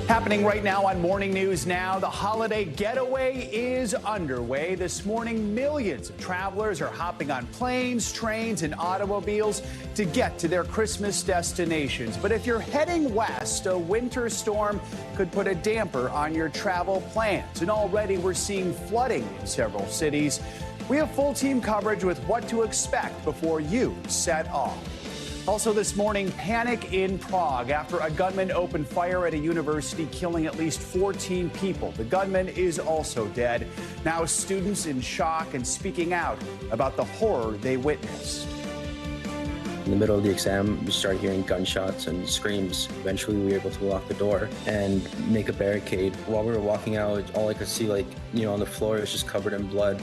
Happening right now on Morning News Now, the holiday getaway is underway. This morning, millions of travelers are hopping on planes, trains, and automobiles to get to their Christmas destinations. But if you're heading west, a winter storm could put a damper on your travel plans. And already we're seeing flooding in several cities. We have full team coverage with what to expect before you set off. Also this morning, panic in Prague after a gunman opened fire at a university, killing at least 14 people. The gunman is also dead. Now students in shock and speaking out about the horror they witnessed. In the middle of the exam, we started hearing gunshots and screams. Eventually, we were able to lock the door and make a barricade. While we were walking out, all I could see, on the floor, is just covered in blood.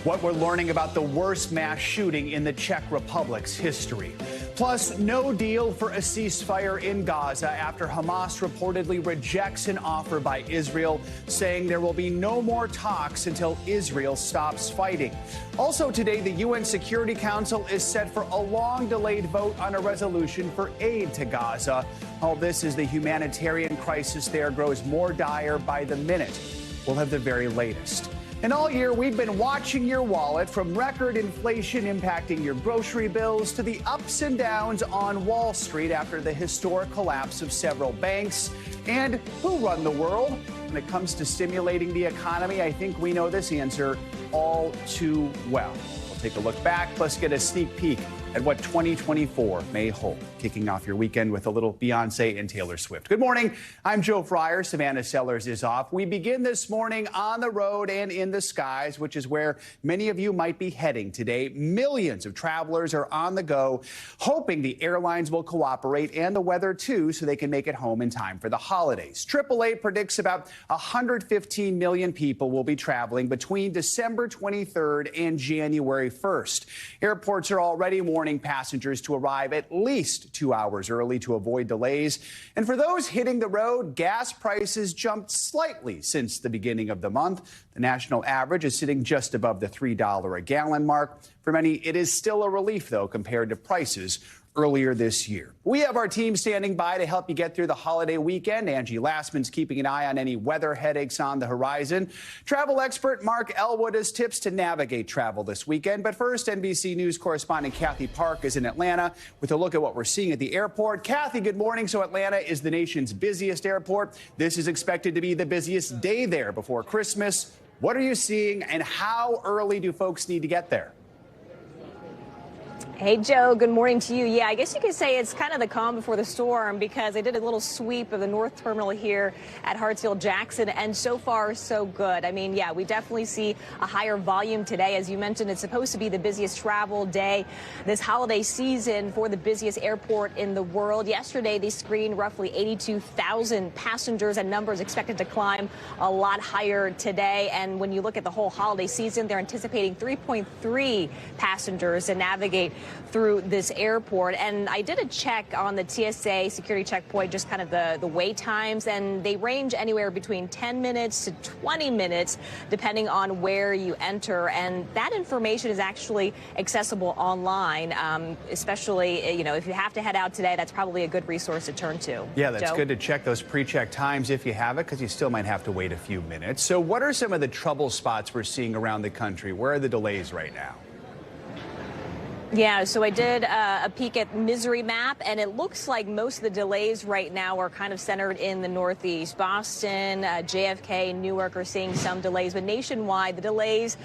What we're learning about the worst mass shooting in the Czech Republic's history. Plus, no deal for a ceasefire in Gaza after Hamas reportedly rejects an offer by Israel, saying there will be no more talks until Israel stops fighting. Also today, the UN Security Council is set for a long-delayed vote on a resolution for aid to Gaza. All this as the humanitarian crisis there grows more dire by the minute. We'll have the very latest. And all year, we've been watching your wallet, from record inflation impacting your grocery bills to the ups and downs on Wall Street after the historic collapse of several banks. And who run the world? When it comes to stimulating the economy, I think we know this answer all too well. We'll take a look back, plus get a sneak peek at what 2024 may hold. Kicking off your weekend with a little Beyonce and Taylor Swift. Good morning. I'm Joe Fryer. Savannah Sellers is off. We begin this morning on the road and in the skies, which is where many of you might be heading today. Millions of travelers are on the go, hoping the airlines will cooperate and the weather too, so they can make it home in time for the holidays. AAA predicts about 115 million people will be traveling between December 23rd and January 1st. Airports are already warning passengers to arrive at least 2 hours early to avoid delays. And for those hitting the road, gas prices jumped slightly since the beginning of the month. The national average is sitting just above the $3 a gallon mark. For many, it is still a relief, though, compared to prices earlier this year. We have our team standing by to help you get through the holiday weekend. Angie Lassman's keeping an eye on any weather headaches on the horizon. Travel expert Mark Elwood has tips to navigate travel this weekend. But first, NBC News correspondent Kathy Park is in Atlanta with a look at what we're seeing at the airport. Kathy, good morning. So Atlanta is the nation's busiest airport. This is expected to be the busiest day there before Christmas. What are you seeing, and how early do folks need to get there? Hey, Joe, good morning to you. Yeah, I guess you could say it's kind of the calm before the storm, because I did a little sweep of the North Terminal here at Hartsfield-Jackson, and so far, so good. I mean, yeah, we definitely see a higher volume today. As you mentioned, it's supposed to be the busiest travel day this holiday season for the busiest airport in the world. Yesterday, they screened roughly 82,000 passengers, and numbers expected to climb a lot higher today. And when you look at the whole holiday season, they're anticipating 3.3 passengers to navigate through this airport. And I did a check on the TSA security checkpoint, just kind of the wait times, and they range anywhere between 10 minutes to 20 minutes, depending on where you enter. And that information is actually accessible online, especially, if you have to head out today, that's probably a good resource to turn to. Yeah, that's Joe? good to check those pre-check times if you have it, because you still might have to wait a few minutes. So what are some of the trouble spots we're seeing around the country? Where are the delays right now? Yeah, so I did a peek at Misery Map, and it looks like most of the delays right now are kind of centered in the Northeast. Boston, JFK, Newark are seeing some delays, but nationwide, the delays,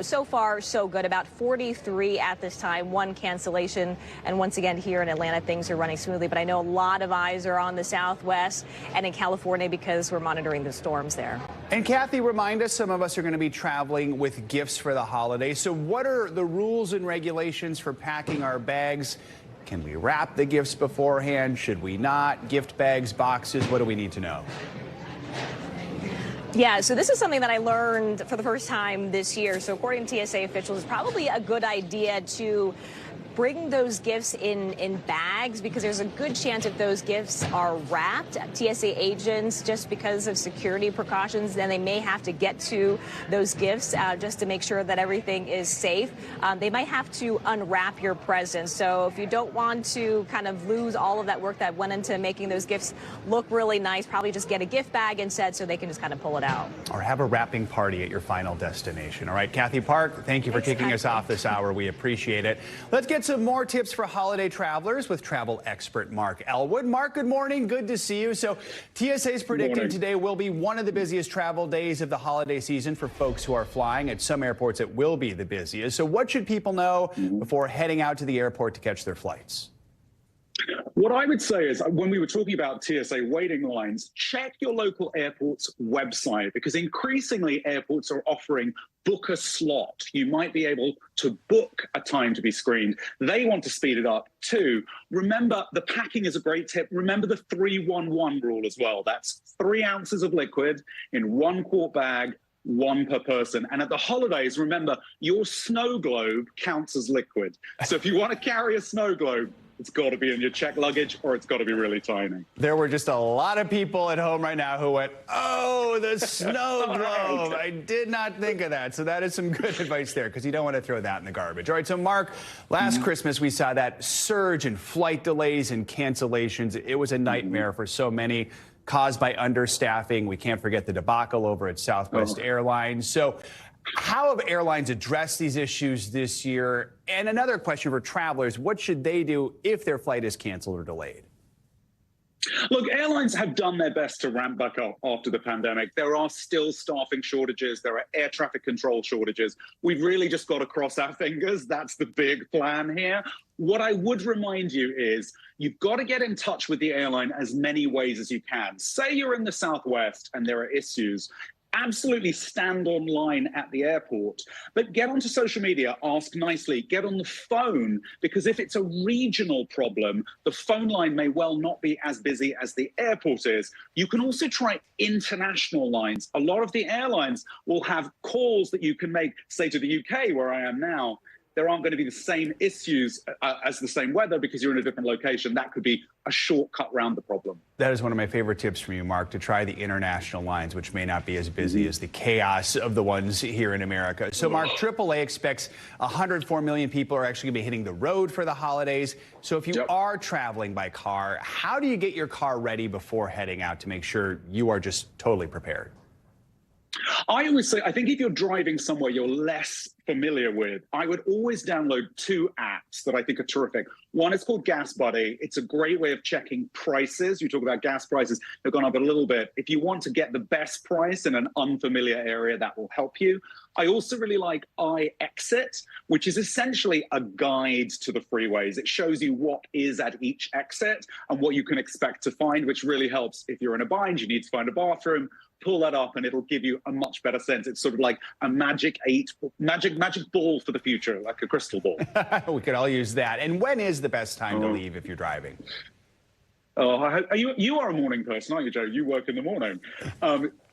so far, so good. About 43 at this time, one cancellation. And once again, here in Atlanta, things are running smoothly. But I know a lot of eyes are on the Southwest and in California because we're monitoring the storms there. And Kathy, remind us, some of us are going to be traveling with gifts for the holidays. So what are the rules and regulations for packing our bags? Can we wrap the gifts beforehand? Should we not? Gift bags, boxes, what do we need to know? Yeah, so this is something that I learned for the first time this year. So according to TSA officials, it's probably a good idea to bring those gifts in bags, because there's a good chance if those gifts are wrapped, TSA agents, just because of security precautions, then they may have to get to those gifts just to make sure that everything is safe. They might have to unwrap your presents. So if you don't want to kind of lose all of that work that went into making those gifts look really nice, probably just get a gift bag instead so they can just kind of pull it out. Or have a wrapping party at your final destination. All right, Kathy Park, thank you for kicking us off this hour. We appreciate it. Let's get some more tips for holiday travelers with travel expert Mark Elwood. Mark, good morning. Good to see you. So TSA is predicting today will be one of the busiest travel days of the holiday season for folks who are flying. At some airports, it will be the busiest. So what should people know before heading out to the airport to catch their flights? What I would say is, when we were talking about TSA waiting lines, check your local airport's website, because increasingly airports are offering book a slot. You might be able to book a time to be screened. They want to speed it up too. Remember, the packing is a great tip. Remember the 3-1-1 rule as well. That's 3 ounces of liquid in 1 quart bag, 1 per person. And at the holidays, remember, your snow globe counts as liquid. So if you want to carry a snow globe, it's got to be in your checked luggage, or it's got to be really tiny. There were just a lot of people at home right now who went, oh, the snow globe. I did not think of that. So that is some good advice there, because you don't want to throw that in the garbage. All right, so Mark, last Christmas we saw that surge in flight delays and cancellations. It was a nightmare for so many, caused by understaffing. We can't forget the debacle over at Southwest Airlines. So how have airlines addressed these issues this year? And another question for travelers, what should they do if their flight is canceled or delayed? Look, airlines have done their best to ramp back up after the pandemic. There are still staffing shortages. There are air traffic control shortages. We've really just got to cross our fingers. That's the big plan here. What I would remind you is you've got to get in touch with the airline as many ways as you can. Say you're in the Southwest and there are issues. Absolutely stand online at the airport, but get onto social media, ask nicely, get on the phone, because if it's a regional problem, the phone line may well not be as busy as the airport is. You can also try international lines. A lot of the airlines will have calls that you can make, say to the UK, where I am now. There aren't going to be the same issues as the same weather because you're in a different location. That could be a shortcut around the problem. That is one of my favorite tips from you, Mark, to try the international lines, which may not be as busy as the chaos of the ones here in America. So, Mark, AAA expects 104 million people are actually going to be hitting the road for the holidays. So if you are traveling by car, how do you get your car ready before heading out to make sure you are just totally prepared? I always say, I think if you're driving somewhere you're less familiar with, I would always download 2 apps that I think are terrific. One is called Gas Buddy. It's a great way of checking prices. You talk about gas prices, they've gone up a little bit. If you want to get the best price in an unfamiliar area, that will help you. I also really like iExit, which is essentially a guide to the freeways. It shows you what is at each exit and what you can expect to find, which really helps if you're in a bind, you need to find a bathroom. Pull that up and it'll give you a much better sense. It's sort of like a magic ball for the future, like a crystal ball. We could all use that. And when is the best time to leave if you're driving? You are a morning person, aren't you, Joe? You work in the morning.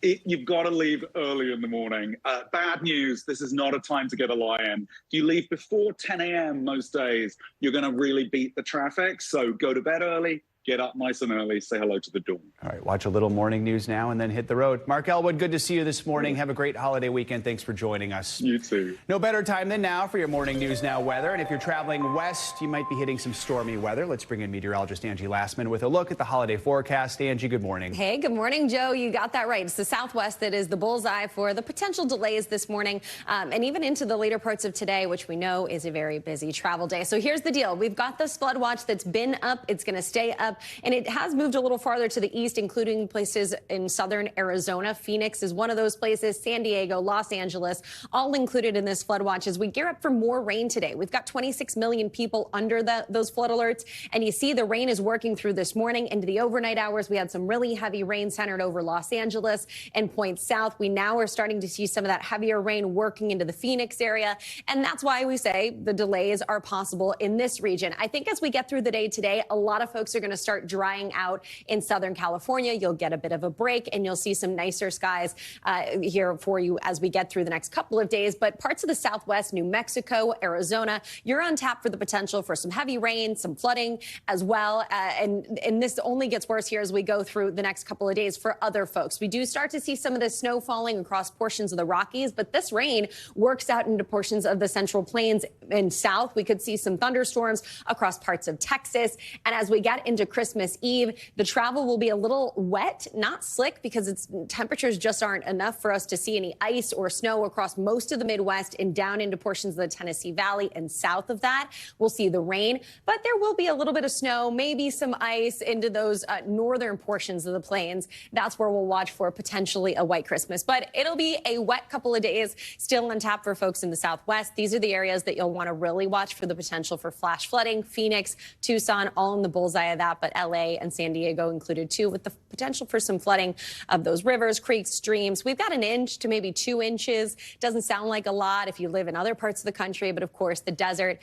You've got to leave early in the morning. Bad news, this is not a time to get a lie-in. If you leave before 10 a.m. most days, you're going to really beat the traffic. So go to bed early. Get up nice and early, say hello to the dawn. All right, watch a little morning news now and then hit the road. Mark Elwood, good to see you this morning. Have a great holiday weekend. Thanks for joining us. You too. No better time than now for your morning news now weather. And if you're traveling west, you might be hitting some stormy weather. Let's bring in meteorologist Angie Lastman with a look at the holiday forecast. Angie, good morning. Hey, good morning, Joe. You got that right. It's the Southwest that is the bullseye for the potential delays this morning and even into the later parts of today, which we know is a very busy travel day. So here's the deal. We've got this flood watch that's been up. It's going to stay up, and it has moved a little farther to the east, including places in southern Arizona. Phoenix is one of those places. San Diego, Los Angeles, all included in this flood watch as we gear up for more rain today. We've got 26 million people under those flood alerts, and you see the rain is working through this morning into the overnight hours. We had some really heavy rain centered over Los Angeles and points south. We now are starting to see some of that heavier rain working into the Phoenix area, and that's why we say the delays are possible in this region. I think as we get through the day today, a lot of folks are going to start drying out in Southern California. You'll get a bit of a break, and you'll see some nicer skies here for you as we get through the next couple of days. But parts of the Southwest, New Mexico, Arizona, you're on tap for the potential for some heavy rain, some flooding as well. And this only gets worse here as we go through the next couple of days for other folks. We do start to see some of the snow falling across portions of the Rockies, but this rain works out into portions of the Central Plains and south. We could see some thunderstorms across parts of Texas. And as we get into Christmas Eve, the travel will be a little wet, not slick, because temperatures just aren't enough for us to see any ice or snow across most of the Midwest and down into portions of the Tennessee Valley and south of that. We'll see the rain, but there will be a little bit of snow, maybe some ice into those northern portions of the plains. That's where we'll watch for potentially a white Christmas. But it'll be a wet couple of days still on tap for folks in the Southwest. These are the areas that you'll want to really watch for the potential for flash flooding. Phoenix, Tucson, all in the bullseye of that, but LA and San Diego included too, with the potential for some flooding of those rivers, creeks, streams. We've got 1 inch to maybe 2 inches. Doesn't sound like a lot if you live in other parts of the country, but of course the desert,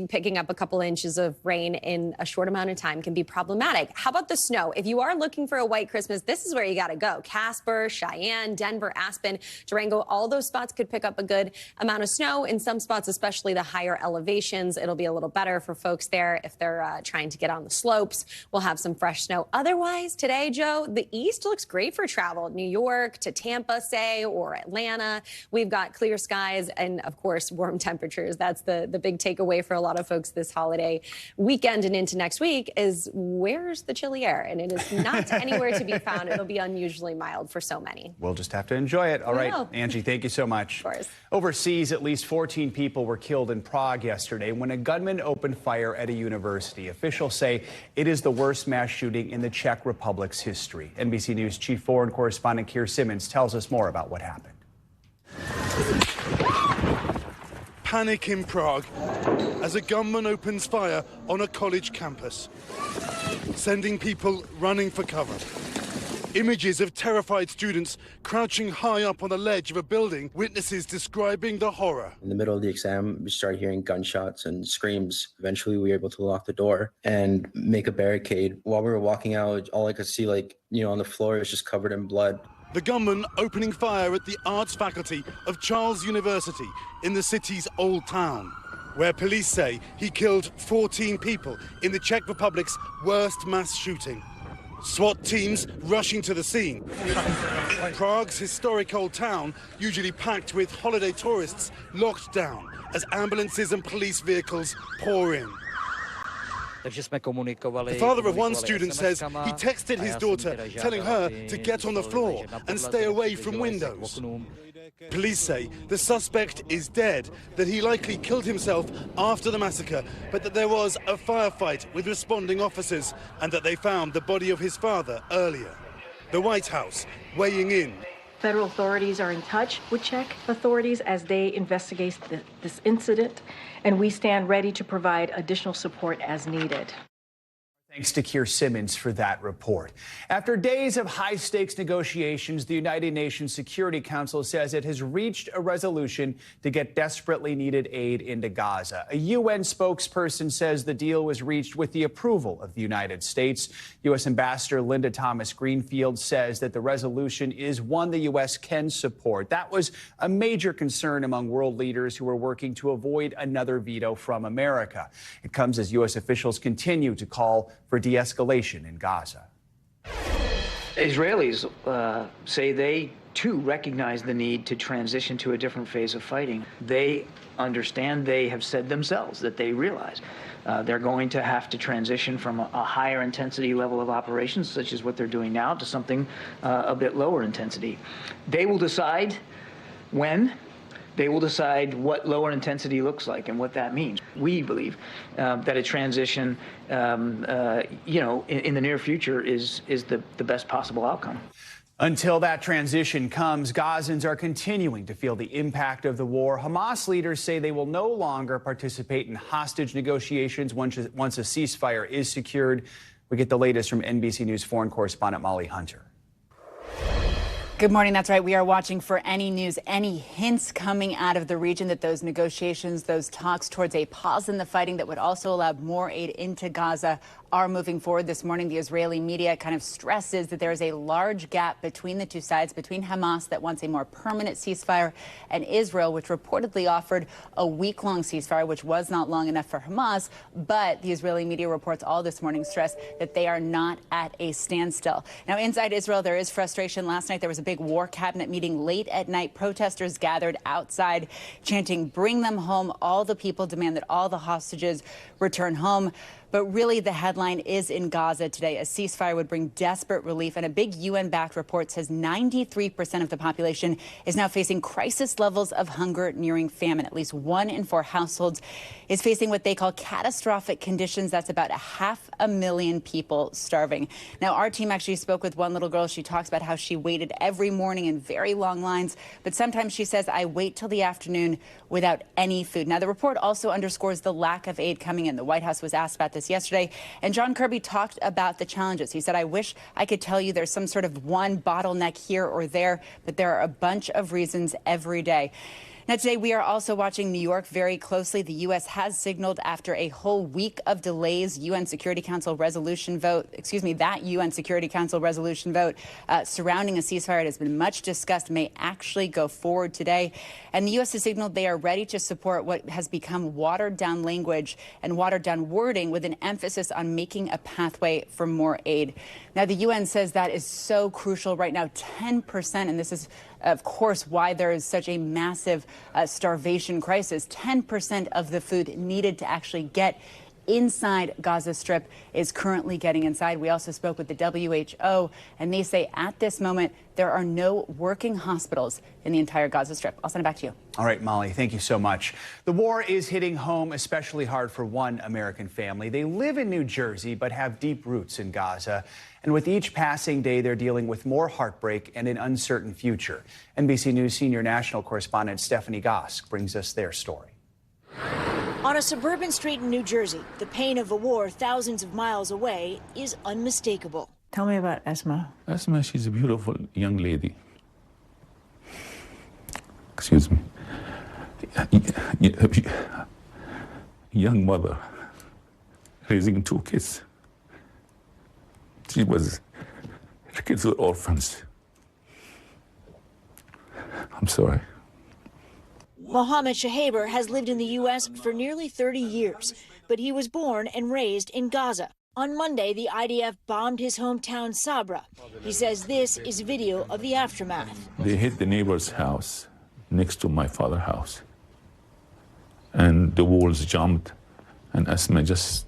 picking up a couple inches of rain in a short amount of time can be problematic. How about the snow? If you are looking for a white Christmas, this is where you got to go. Casper, Cheyenne, Denver, Aspen, Durango, all those spots could pick up a good amount of snow. In some spots, especially the higher elevations, it'll be a little better for folks there if they're trying to get on the slopes. We'll have some fresh snow. Otherwise, today, Joe, the east looks great for travel. New York to Tampa, say, or Atlanta. We've got clear skies and, of course, warm temperatures. That's the big takeaway for a lot of folks this holiday weekend and into next week is where's the chilly air? And it is not anywhere to be found. It'll be unusually mild for so many. We'll just have to enjoy it. All right, Angie, thank you so much. Of course. Overseas, at least 14 people were killed in Prague yesterday when a gunman opened fire at a university. Officials say it is the worst mass shooting in the Czech Republic's history. NBC News chief foreign correspondent Keir Simmons tells us more about what happened. Panic in Prague as a gunman opens fire on a college campus, sending people running for cover. Images of terrified students crouching high up on the ledge of a building, witnesses describing the horror. In the middle of the exam, we started hearing gunshots and screams. Eventually, we were able to lock the door and make a barricade. While we were walking out, all I could see, on the floor is just covered in blood. The gunman opening fire at the arts faculty of Charles University in the city's old town, where police say he killed 14 people in the Czech Republic's worst mass shooting. SWAT teams rushing to the scene. Prague's historic old town, usually packed with holiday tourists, locked down as ambulances and police vehicles pour in. The father of one student says he texted his daughter, telling her to get on the floor and stay away from windows. Police say the suspect is dead, that he likely killed himself after the massacre, but that there was a firefight with responding officers and that they found the body of his father earlier. The White House weighing in. Federal authorities are in touch with Czech authorities as they investigate this incident, and we stand ready to provide additional support as needed. Thanks to Keir Simmons for that report. After days of high-stakes negotiations, the United Nations Security Council says it has reached a resolution to get desperately needed aid into Gaza. A UN spokesperson says the deal was reached with the approval of the United States. U.S. Ambassador Linda Thomas-Greenfield says that the resolution is one the U.S. can support. That was a major concern among world leaders who are working to avoid another veto from America. It comes as U.S. officials continue to call for de-escalation in Gaza. Israelis say they, too, recognize the need to transition to a different phase of fighting. They understand, they have said themselves that they realize they're going to have to transition from a higher intensity level of operations, such as what they're doing now, to something a bit lower intensity. They will decide when. They will decide what lower intensity looks like and what that means. We believe that a transition, in the near future is the best possible outcome. Until that transition comes, Gazans are continuing to feel the impact of the war. Hamas leaders say they will no longer participate in hostage negotiations once a ceasefire is secured. We get the latest from NBC News foreign correspondent Molly Hunter. Good morning. That's right. We are watching for any news, any hints coming out of the region that those negotiations, those talks towards a pause in the fighting that would also allow more aid into Gaza are moving forward this morning. The Israeli media kind of stresses that there is a large gap between the two sides, between Hamas that wants a more permanent ceasefire and Israel, which reportedly offered a week-long ceasefire, which was not long enough for Hamas. But the Israeli media reports all this morning stress that they are not at a standstill. Now, inside Israel, there is frustration. Last night, there was a big war cabinet meeting late at night. Protesters gathered outside chanting, "Bring them home." All the people demand that all the hostages return home. But really, the headline is in Gaza today. A ceasefire would bring desperate relief, and a big UN-backed report says 93% of the population is now facing crisis levels of hunger nearing famine. At least 1 in 4 households is facing what they call catastrophic conditions. That's about 500,000 people starving. Now, our team actually spoke with one little girl. She talks about how she waited every morning in very long lines, but sometimes she says, "I wait till the afternoon without any food." Now, the report also underscores the lack of aid coming in. The White House was asked about this yesterday, and John Kirby talked about the challenges. He said, "I wish I could tell you there's some sort of one bottleneck here or there, but there are a bunch of reasons every day." Now, today, we are also watching New York very closely. The U.S. has signaled after a whole week of delays, that UN Security Council resolution vote surrounding a ceasefire. It has been much discussed, may actually go forward today. And the U.S. has signaled they are ready to support what has become watered-down language and watered-down wording with an emphasis on making a pathway for more aid. Now, the UN says that is so crucial right now, 10%, and this is, of course, why there is such a massive starvation crisis. 10% of the food needed to actually get inside Gaza Strip is currently getting inside. We also spoke with the WHO, and they say at this moment there are no working hospitals in the entire Gaza Strip. I'll send it back to you. All right, Molly, thank you so much. The war is hitting home especially hard for one American family. They live in New Jersey but have deep roots in Gaza. And with each passing day, they're dealing with more heartbreak and an uncertain future. NBC News senior national correspondent Stephanie Gosk brings us their story. On a suburban street in New Jersey, the pain of a war thousands of miles away is unmistakable. Tell me about Esma. Esma, she's a beautiful young lady. Excuse me. Young mother raising 2 kids. Her kids were orphans. I'm sorry. Mohammed Shahaber has lived in the U.S. for nearly 30 years, but he was born and raised in Gaza. On Monday, the IDF bombed his hometown Sabra. He says this is video of the aftermath. They hit the neighbor's house next to my father's house. And the walls jumped, and Esma just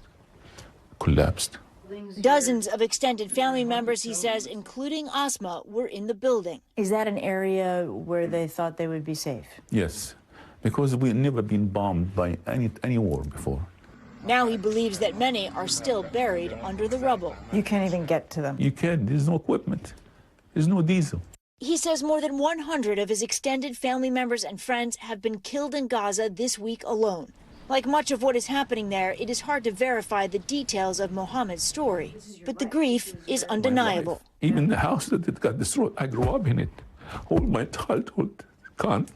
collapsed. Dozens of extended family members, he says, including Asma, were in the building. Is that an area where they thought they would be safe? Yes, because we've never been bombed by any war before. Now he believes that many are still buried under the rubble. You can't even get to them. You can't. There's no equipment. There's no diesel. He says more than 100 of his extended family members and friends have been killed in Gaza this week alone. Like much of what is happening there, it is hard to verify the details of Mohammed's story, but the grief is undeniable. Even the house that it got destroyed, I grew up in it. All my childhood gone.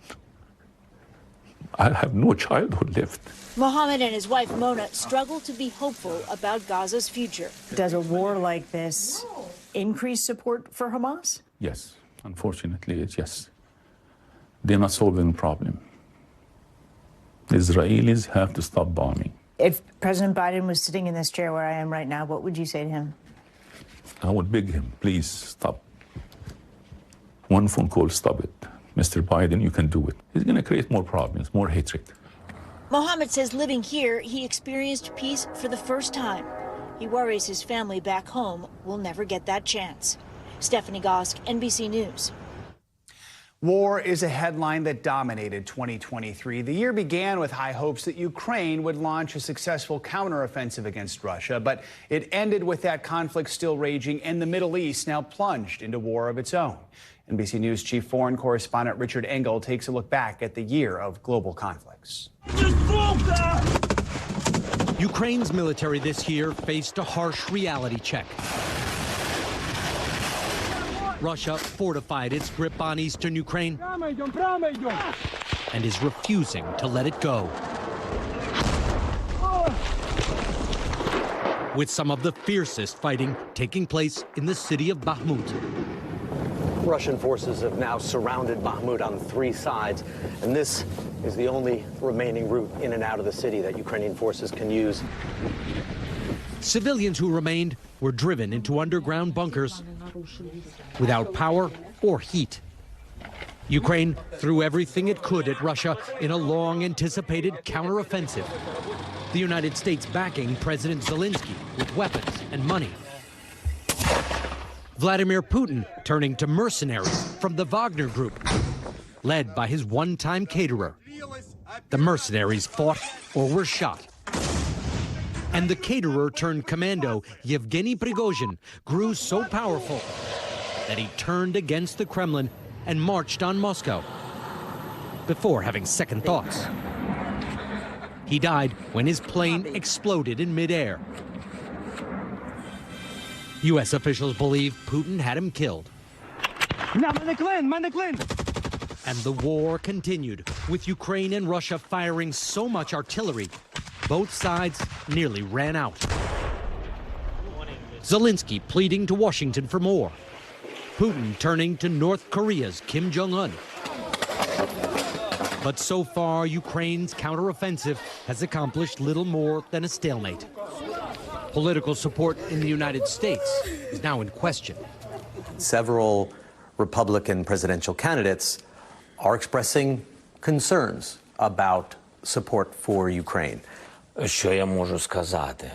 I have no childhood left. Mohammed and his wife Mona struggle to be hopeful about Gaza's future. Does a war like this increase support for Hamas? Yes, unfortunately, yes. They're not solving the problem. The Israelis have to stop bombing. If President Biden was sitting in this chair where I am right now, what would you say to him? I would beg him, please stop. One phone call, stop it. Mr. Biden, you can do it. He's going to create more problems, more hatred. Mohammed says living here, he experienced peace for the first time. He worries his family back home will never get that chance. Stephanie Gosk, NBC News. War is a headline that dominated 2023. The year began with high hopes that Ukraine would launch a successful counteroffensive against Russia, but it ended with that conflict still raging and the Middle East now plunged into war of its own. NBC News chief foreign correspondent Richard Engel takes a look back at the year of global conflicts. Ukraine's military this year faced a harsh reality check. Russia fortified its grip on eastern Ukraine and is refusing to let it go. with some of the fiercest fighting taking place in the city of Bakhmut. Russian forces have now surrounded Bakhmut on 3 sides, and this is the only remaining route in and out of the city that Ukrainian forces can use. Civilians who remained were driven into underground bunkers without power or heat. Ukraine threw everything it could at Russia in a long-anticipated counteroffensive. The United States backing President Zelensky with weapons and money. Vladimir Putin turning to mercenaries from the Wagner Group, led by his one-time caterer. The mercenaries fought or were shot. And the caterer turned commando, Yevgeny Prigozhin, grew so powerful that he turned against the Kremlin and marched on Moscow before having second thoughts. He died when his plane exploded in midair. U.S. officials believe Putin had him killed. And the war continued, with Ukraine and Russia firing so much artillery, both sides nearly ran out. Zelensky pleading to Washington for more. Putin turning to North Korea's Kim Jong-un. But so far, Ukraine's counteroffensive has accomplished little more than a stalemate. Political support in the United States is now in question. Several Republican presidential candidates are expressing concerns about support for Ukraine. Що я можу сказати?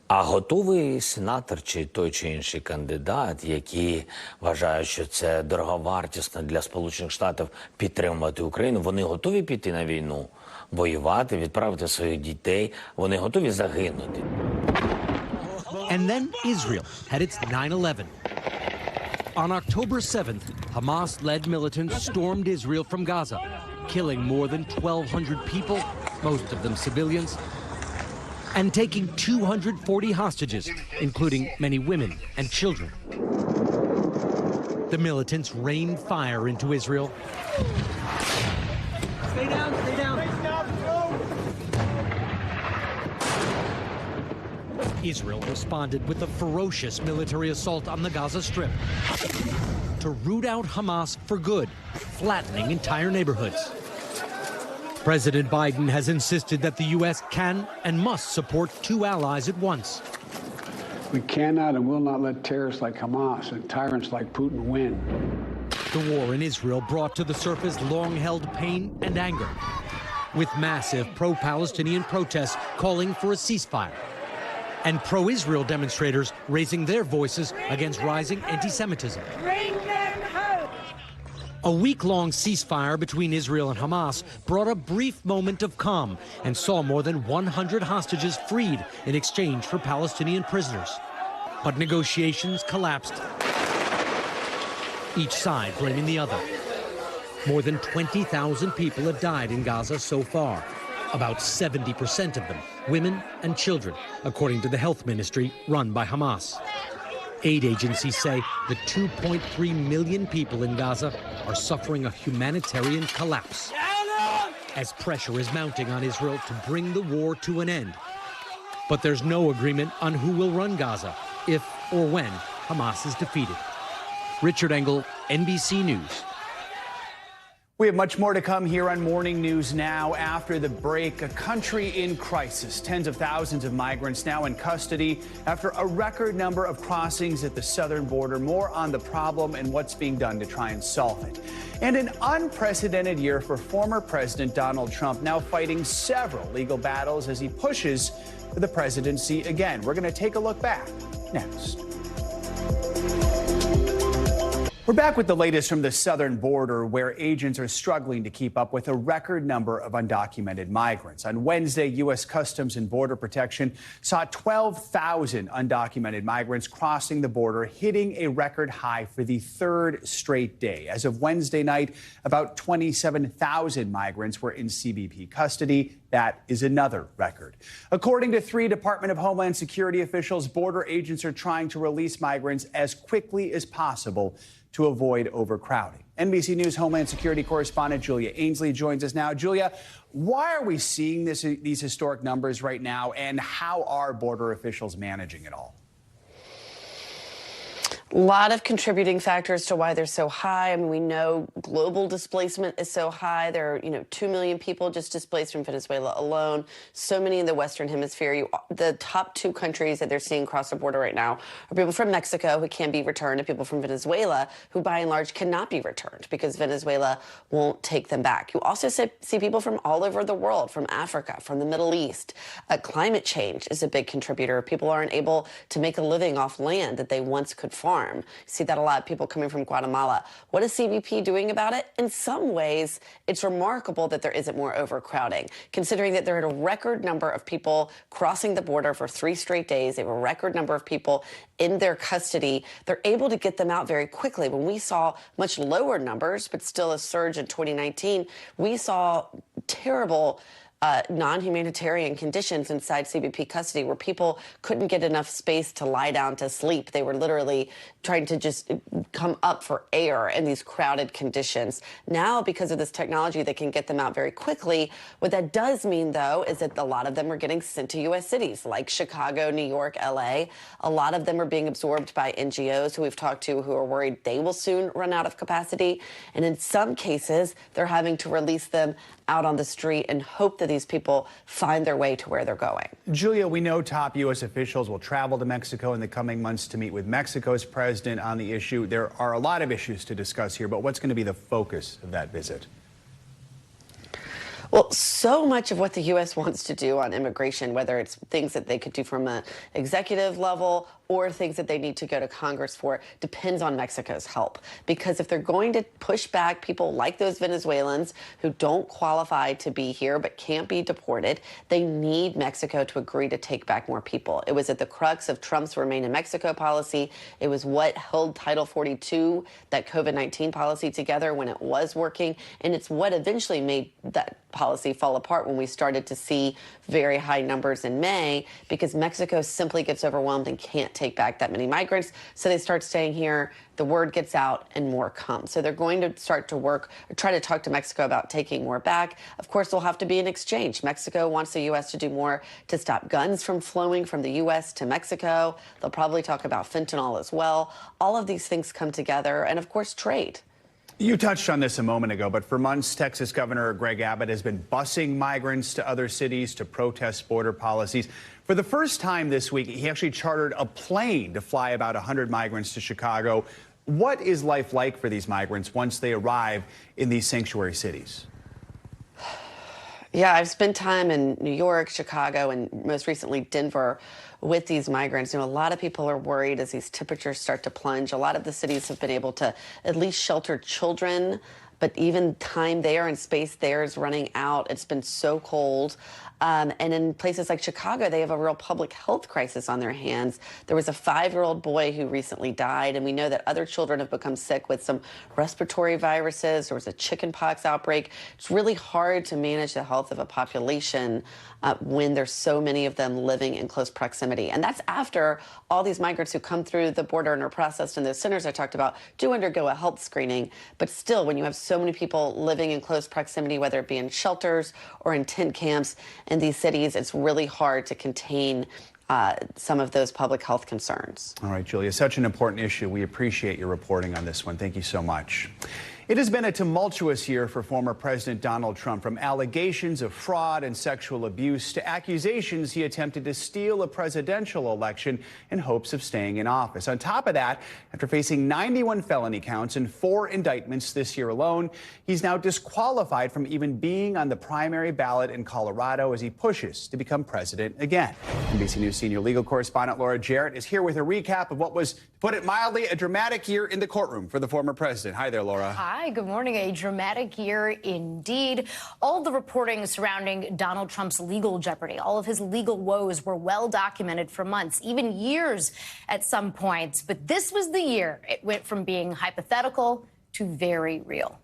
А готовий сенатор чи той чи інший кандидат, які вважають, що це дороговартісно для Сполучених Штатів підтримувати Україну, вони готові піти на війну, воювати, відправити своїх дітей, вони готові загинути. And then Israel had its 9/11. On October 7th, Hamas-led militants stormed Israel from Gaza, killing more than 1,200 people, most of them civilians, and taking 240 hostages, including many women and children. The militants rained fire into Israel. Stay down, stay down. Israel responded with a ferocious military assault on the Gaza Strip to root out Hamas for good, flattening entire neighborhoods. President Biden has insisted that the U.S. can and must support 2 allies at once. We cannot and will not let terrorists like Hamas and tyrants like Putin win. The war in Israel brought to the surface long-held pain and anger, with massive pro-Palestinian protests calling for a ceasefire, and pro-Israel demonstrators raising their voices against rising anti-Semitism. Bring them home. A week-long ceasefire between Israel and Hamas brought a brief moment of calm and saw more than 100 hostages freed in exchange for Palestinian prisoners. But negotiations collapsed, each side blaming the other. More than 20,000 people have died in Gaza so far, about 70% of them women and children, according to the health ministry run by Hamas. Aid agencies say the 2.3 million people in Gaza are suffering a humanitarian collapse as pressure is mounting on Israel to bring the war to an end. But there's no agreement on who will run Gaza if or when Hamas is defeated. Richard Engel, NBC News. We have much more to come here on Morning News Now. After the break, a country in crisis. Tens of thousands of migrants now in custody after a record number of crossings at the southern border. More on the problem and what's being done to try and solve it. And an unprecedented year for former President Donald Trump, now fighting several legal battles as he pushes for the presidency again. We're going to take a look back next. We're back with the latest from the southern border, where agents are struggling to keep up with a record number of undocumented migrants. On Wednesday, U.S. Customs and Border Protection saw 12,000 undocumented migrants crossing the border, hitting a record high for the 3rd straight day. As of Wednesday night, about 27,000 migrants were in CBP custody, That is another record. According to 3 Department of Homeland Security officials, border agents are trying to release migrants as quickly as possible to avoid overcrowding. NBC News Homeland Security correspondent Julia Ainsley joins us now. Julia, why are we seeing these historic numbers right now, and how are border officials managing it all? A lot of contributing factors to why they're so high. I mean, we know global displacement is so high. There are, 2 million people just displaced from Venezuela alone. So many in the Western Hemisphere. The top 2 countries that they're seeing cross the border right now are people from Mexico who can be returned and people from Venezuela who, by and large, cannot be returned because Venezuela won't take them back. You also see people from all over the world, from Africa, from the Middle East. Climate change is a big contributor. People aren't able to make a living off land that they once could farm. You see that a lot, people coming from Guatemala. What is CBP doing about it? In some ways, it's remarkable that there isn't more overcrowding, considering that there are a record number of people crossing the border for 3 straight days. They have a record number of people in their custody. They're able to get them out very quickly. When we saw much lower numbers, but still a surge in 2019, we saw terrible non-humanitarian conditions inside CBP custody where people couldn't get enough space to lie down to sleep. They were literally trying to just come up for air in these crowded conditions. Now, because of this technology, they can get them out very quickly. What that does mean, though, is that a lot of them are getting sent to U.S. cities like Chicago, New York, L.A. A lot of them are being absorbed by NGOs who we've talked to who are worried they will soon run out of capacity. And in some cases, they're having to release them out on the street and hope that these people find their way to where they're going. Julia, we know top U.S. officials will travel to Mexico in the coming months to meet with Mexico's president on the issue. There are a lot of issues to discuss here, but what's going to be the focus of that visit? Well, so much of what the U.S. wants to do on immigration, whether it's things that they could do from an executive level or things that they need to go to Congress for, depends on Mexico's help. Because if they're going to push back people like those Venezuelans who don't qualify to be here but can't be deported, they need Mexico to agree to take back more people. It was at the crux of Trump's Remain in Mexico policy. It was what held Title 42, that COVID-19 policy, together when it was working. And it's what eventually made that policy fall apart when we started to see very high numbers in May, because Mexico simply gets overwhelmed and can't take back that many migrants. So they start staying here, the word gets out, and more come. So they're going to start to try to talk to Mexico about taking more back. Of course, there'll have to be an exchange. Mexico wants the U.S. to do more to stop guns from flowing from the U.S. to Mexico. They'll probably talk about fentanyl as well. All of these things come together, and of course, trade. You touched on this a moment ago, but for months, Texas Governor Greg Abbott has been busing migrants to other cities to protest border policies. For the first time this week, he actually chartered a plane to fly about 100 migrants to Chicago. What is life like for these migrants once they arrive in these sanctuary cities? Yeah, I've spent time in New York, Chicago, and most recently Denver with these migrants. A lot of people are worried as these temperatures start to plunge. A lot of the cities have been able to at least shelter children, but even time there and space there is running out. It's been so cold. And in places like Chicago, they have a real public health crisis on their hands. There was a 5-year-old boy who recently died, and we know that other children have become sick with some respiratory viruses. There was a chickenpox outbreak. It's really hard to manage the health of a population when there's so many of them living in close proximity. And that's after all these migrants who come through the border and are processed in those centers I talked about do undergo a health screening. But still, when you have so many people living in close proximity, whether it be in shelters or in tent camps in these cities, it's really hard to contain some of those public health concerns. All right, Julia, such an important issue. We appreciate your reporting on this one. Thank you so much. It has been a tumultuous year for former President Donald Trump, from allegations of fraud and sexual abuse to accusations he attempted to steal a presidential election in hopes of staying in office. On top of that, after facing 91 felony counts and 4 indictments this year alone, he's now disqualified from even being on the primary ballot in Colorado as he pushes to become president again. NBC News senior legal correspondent Laura Jarrett is here with a recap of what was, to put it mildly, a dramatic year in the courtroom for the former president. Hi there, Laura. Hi, good morning. A dramatic year indeed. All the reporting surrounding Donald Trump's legal jeopardy, all of his legal woes were well documented for months, even years at some points. But this was the year it went from being hypothetical to very real.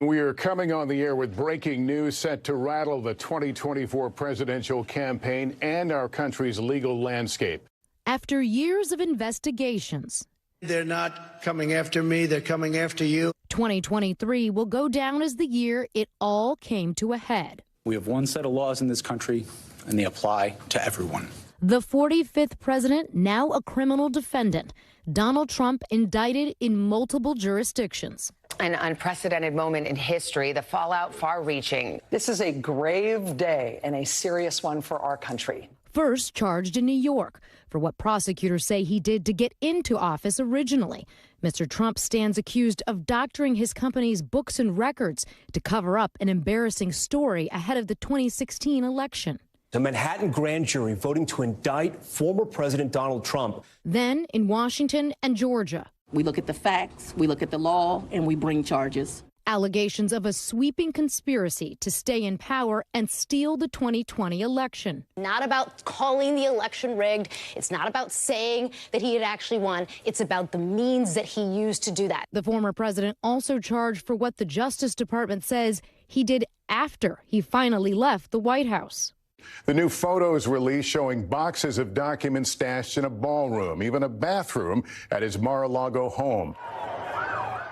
We are coming on the air with breaking news set to rattle the 2024 presidential campaign and our country's legal landscape. After years of investigations, they're not coming after me, they're coming after you. 2023 will go down as the year it all came to a head. We have one set of laws in this country, and they apply to everyone. The 45th president, now a criminal defendant, Donald Trump, indicted in multiple jurisdictions. An unprecedented moment in history, the fallout far-reaching. This is a grave day and a serious one for our country. First charged in New York for what prosecutors say he did to get into office originally. Mr. Trump stands accused of doctoring his company's books and records to cover up an embarrassing story ahead of the 2016 election. The Manhattan grand jury voting to indict former President Donald Trump. Then in Washington and Georgia. We look at the facts, we look at the law, and we bring charges. Allegations of a sweeping conspiracy to stay in power and steal the 2020 election. Not about calling the election rigged. It's not about saying that he had actually won. It's about the means that he used to do that. The former president also charged for what the Justice Department says he did after he finally left the White House. The new photos released showing boxes of documents stashed in a ballroom, even a bathroom at his Mar-a-Lago home.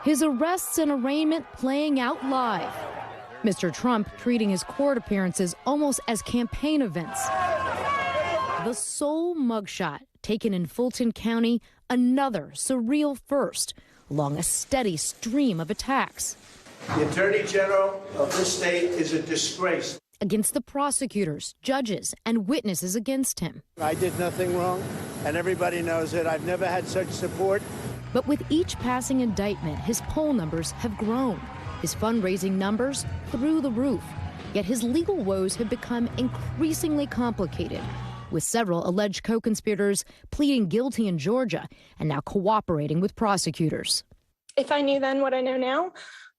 His arrests and arraignment playing out live. Mr. Trump treating his court appearances almost as campaign events. The sole mugshot taken in Fulton County, another surreal first, along a steady stream of attacks. The Attorney General of this state is a disgrace. Against the prosecutors, judges, and witnesses against him. I did nothing wrong, and everybody knows it. I've never had such support. But with each passing indictment, his poll numbers have grown. His fundraising numbers through the roof. Yet his legal woes have become increasingly complicated, with several alleged co-conspirators pleading guilty in Georgia and now cooperating with prosecutors. If I knew then what I know now,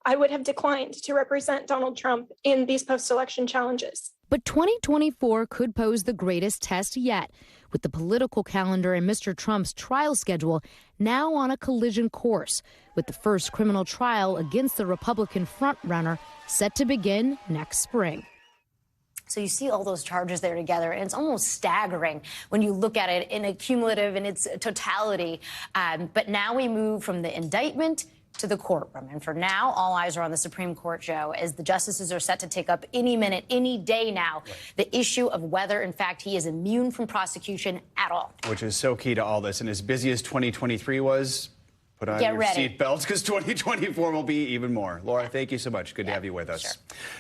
I would have declined to represent Donald Trump in these post-election challenges. But 2024 could pose the greatest test yet, with the political calendar and Mr. Trump's trial schedule now on a collision course, with the first criminal trial against the Republican frontrunner set to begin next spring. So you see all those charges there together, and it's almost staggering when you look at it in a cumulative in its totality. But now we move from the indictment to the courtroom. And for now, all eyes are on the Supreme Court, Joe, as the justices are set to take up any minute, any day now, the issue of whether, in fact, he is immune from prosecution at all. Which is so key to all this. And as busy as 2023 was, put on your seatbelts, because 2024 will be even more. Laura, thank you so much. Good to have you with us. Sure.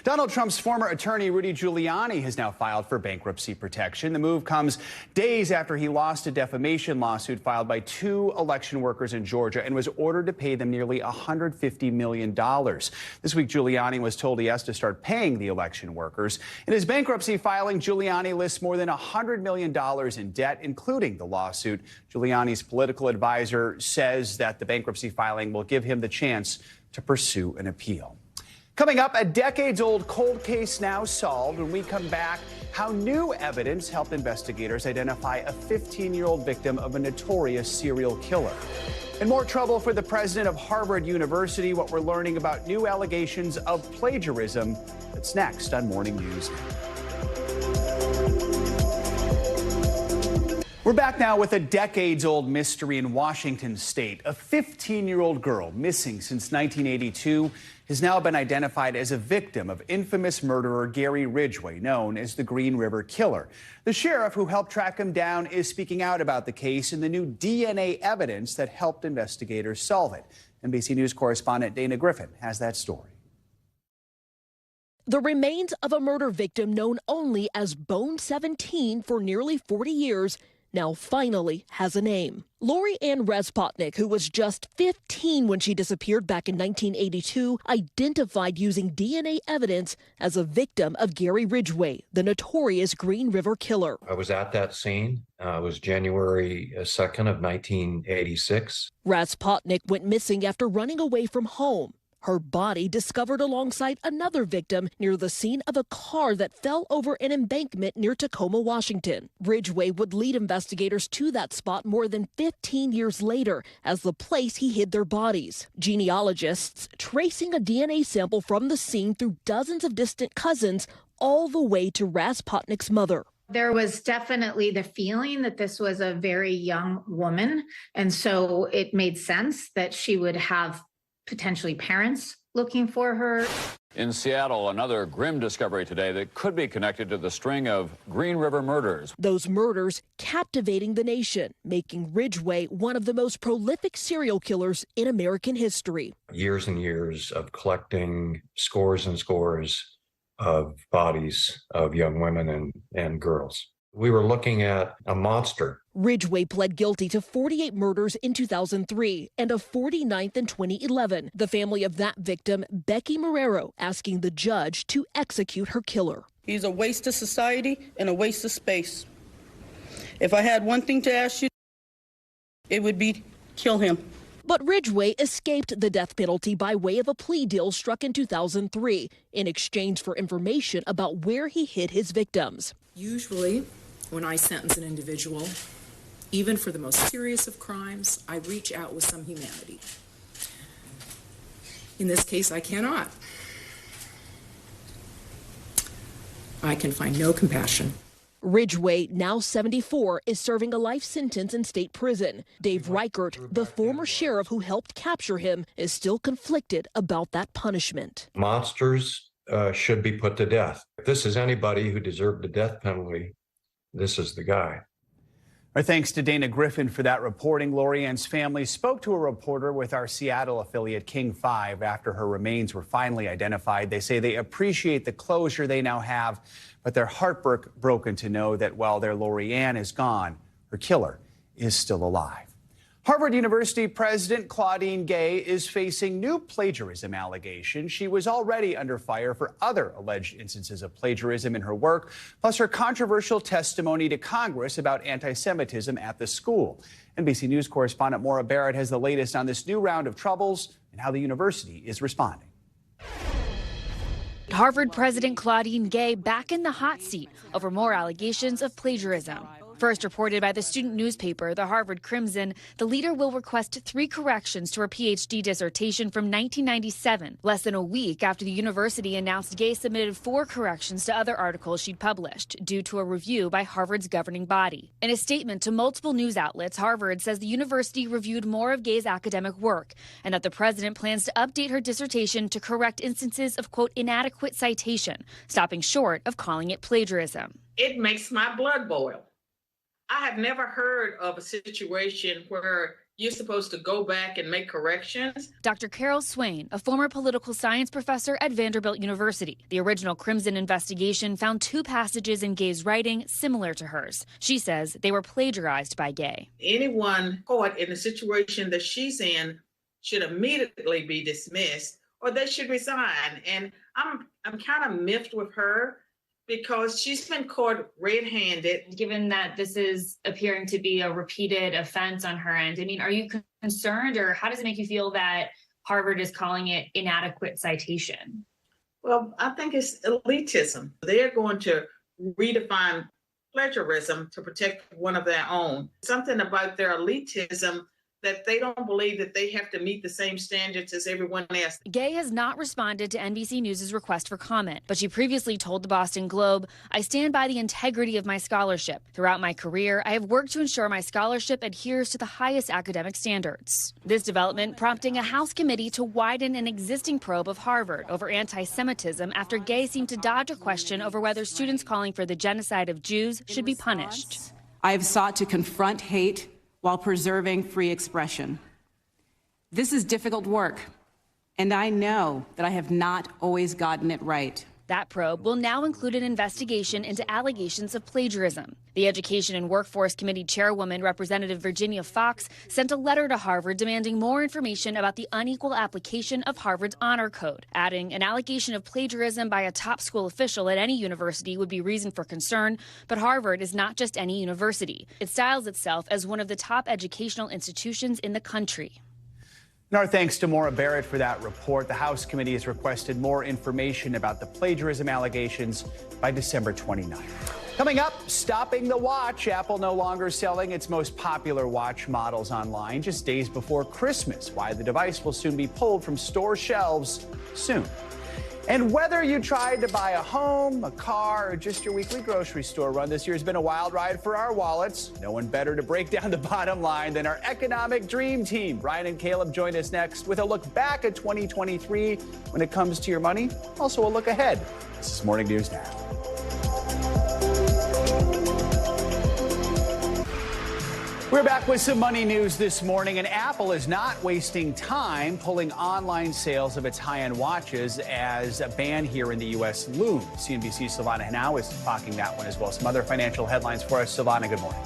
Donald Trump's former attorney, Rudy Giuliani, has now filed for bankruptcy protection. The move comes days after he lost a defamation lawsuit filed by 2 election workers in Georgia and was ordered to pay them nearly $150 million. This week, Giuliani was told he has to start paying the election workers. In his bankruptcy filing, Giuliani lists more than $100 million in debt, including the lawsuit. Giuliani's political advisor says that the bankruptcy filing will give him the chance to pursue an appeal. Coming up, a decades-old cold case now solved. When we come back, how new evidence helped investigators identify a 15-year-old victim of a notorious serial killer. And more trouble for the president of Harvard University, what we're learning about new allegations of plagiarism. That's next on Morning News. We're back now with a decades-old mystery in Washington state. A 15-year-old girl missing since 1982 has now been identified as a victim of infamous murderer Gary Ridgway, known as the Green River Killer. The sheriff who helped track him down is speaking out about the case and the new DNA evidence that helped investigators solve it. NBC News correspondent Dana Griffin has that story. The remains of a murder victim known only as Bone 17 for nearly 40 years now finally has a name. Lori Ann Respotnik, who was just 15 when she disappeared back in 1982, identified using DNA evidence as a victim of Gary Ridgway, the notorious Green River Killer. I was at that scene. It was January 2nd of 1986. Respotnik went missing after running away from home. Her body discovered alongside another victim near the scene of a car that fell over an embankment near Tacoma, Washington. Ridgway would lead investigators to that spot more than 15 years later as the place he hid their bodies. Genealogists tracing a DNA sample from the scene through dozens of distant cousins all the way to Raspotnik's mother. There was definitely the feeling that this was a very young woman, and so it made sense that she would have potentially parents looking for her. In Seattle, another grim discovery today that could be connected to the string of Green River murders. Those murders captivating the nation, making Ridgway one of the most prolific serial killers in American history. Years and years of collecting scores and scores of bodies of young women and girls. We were looking at a monster. Ridgway pled guilty to 48 murders in 2003 and a 49th in 2011. The family of that victim, Becky Marrero, asking the judge to execute her killer. He's a waste of society and a waste of space. If I had one thing to ask you, it would be kill him. But Ridgway escaped the death penalty by way of a plea deal struck in 2003 in exchange for information about where he hid his victims. Usually, when I sentence an individual, even for the most serious of crimes, I reach out with some humanity. In this case, I cannot. I can find no compassion. Ridgway, now 74, is serving a life sentence in state prison. Dave Reichert, the former sheriff who helped capture him, is still conflicted about that punishment. Monsters should be put to death. If this is anybody who deserved the death penalty, this is the guy. Our thanks to Dana Griffin for that reporting. Lori Ann's family spoke to a reporter with our Seattle affiliate King 5 after her remains were finally identified. They say they appreciate the closure they now have, but they're heartbroken to know that while their Lori Ann is gone, her killer is still alive. Harvard University President Claudine Gay is facing new plagiarism allegations. She was already under fire for other alleged instances of plagiarism in her work, plus her controversial testimony to Congress about anti-Semitism at the school. NBC News correspondent Maura Barrett has the latest on this new round of troubles and how the university is responding. Harvard President Claudine Gay back in the hot seat over more allegations of plagiarism. First reported by the student newspaper, the Harvard Crimson, the leader will request 3 corrections to her PhD dissertation from 1997, less than a week after the university announced Gay submitted 4 corrections to other articles she'd published, due to a review by Harvard's governing body. In a statement to multiple news outlets, Harvard says the university reviewed more of Gay's academic work, and that the president plans to update her dissertation to correct instances of, quote, inadequate citation, stopping short of calling it plagiarism. It makes my blood boil. I have never heard of a situation where you're supposed to go back and make corrections. Dr. Carol Swain, a former political science professor at Vanderbilt University. The original Crimson investigation found 2 passages in Gay's writing similar to hers. She says they were plagiarized by Gay. Anyone caught in the situation that she's in should immediately be dismissed, or they should resign. And I'm kind of miffed with her, because she's been caught red-handed. Given that this is appearing to be a repeated offense on her end, I mean, are you concerned, or how does it make you feel that Harvard is calling it inadequate citation? Well, I think it's elitism. They're going to redefine plagiarism to protect one of their own. Something about their elitism, that they don't believe that they have to meet the same standards as everyone else. Gay has not responded to NBC News' request for comment, but she previously told the Boston Globe, "I stand by the integrity of my scholarship. Throughout my career, I have worked to ensure my scholarship adheres to the highest academic standards." This development prompting a House committee to widen an existing probe of Harvard over anti-Semitism after Gay seemed to dodge a question over whether students calling for the genocide of Jews should be punished. I have sought to confront hate while preserving free expression. This is difficult work, and I know that I have not always gotten it right. That probe will now include an investigation into allegations of plagiarism. The Education and Workforce Committee chairwoman, Representative Virginia Fox, sent a letter to Harvard demanding more information about the unequal application of Harvard's honor code, adding an allegation of plagiarism by a top school official at any university would be reason for concern, but Harvard is not just any university. It styles itself as one of the top educational institutions in the country. And our thanks to Maura Barrett for that report. The House committee has requested more information about the plagiarism allegations by December 29th. Coming up, stopping the watch. Apple no longer selling its most popular watch models online just days before Christmas. Why the device will soon be pulled from store shelves soon. And whether you tried to buy a home, a car, or just your weekly grocery store run, this year has been a wild ride for our wallets. No one better to break down the bottom line than our economic dream team. Brian and Caleb join us next with a look back at 2023 when it comes to your money. Also a look ahead. This is Morning News Now. We're back with some money news this morning, and Apple is not wasting time pulling online sales of its high-end watches as a ban here in the U.S. looms. CNBC's Silvana Henao is talking that one as well. Some other financial headlines for us. Silvana, good morning.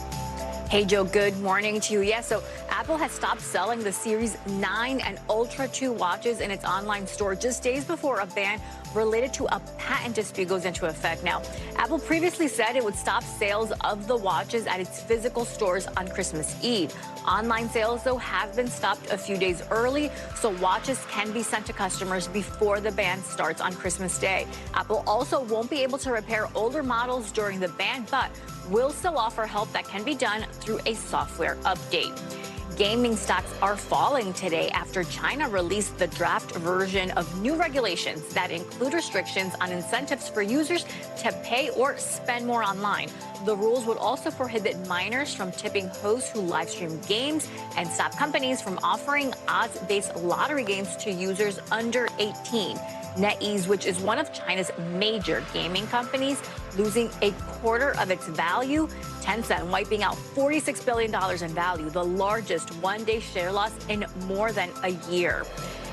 Hey, Joe, good morning to you. Yes, so Apple has stopped selling the Series 9 and Ultra 2 watches in its online store just days before a ban related to a patent dispute goes into effect. Now, Apple previously said it would stop sales of the watches at its physical stores on Christmas Eve. Online sales, though, have been stopped a few days early, so watches can be sent to customers before the ban starts on Christmas Day. Apple also won't be able to repair older models during the ban, but will still offer help that can be done through a software update. Gaming stocks are falling today after China released the draft version of new regulations that include restrictions on incentives for users to pay or spend more online. The rules would also prohibit minors from tipping hosts who live stream games and stop companies from offering odds-based lottery games to users under 18. NetEase, which is one of China's major gaming companies, losing a quarter of its value. Tencent wiping out $46 billion in value, the largest one-day share loss in more than a year.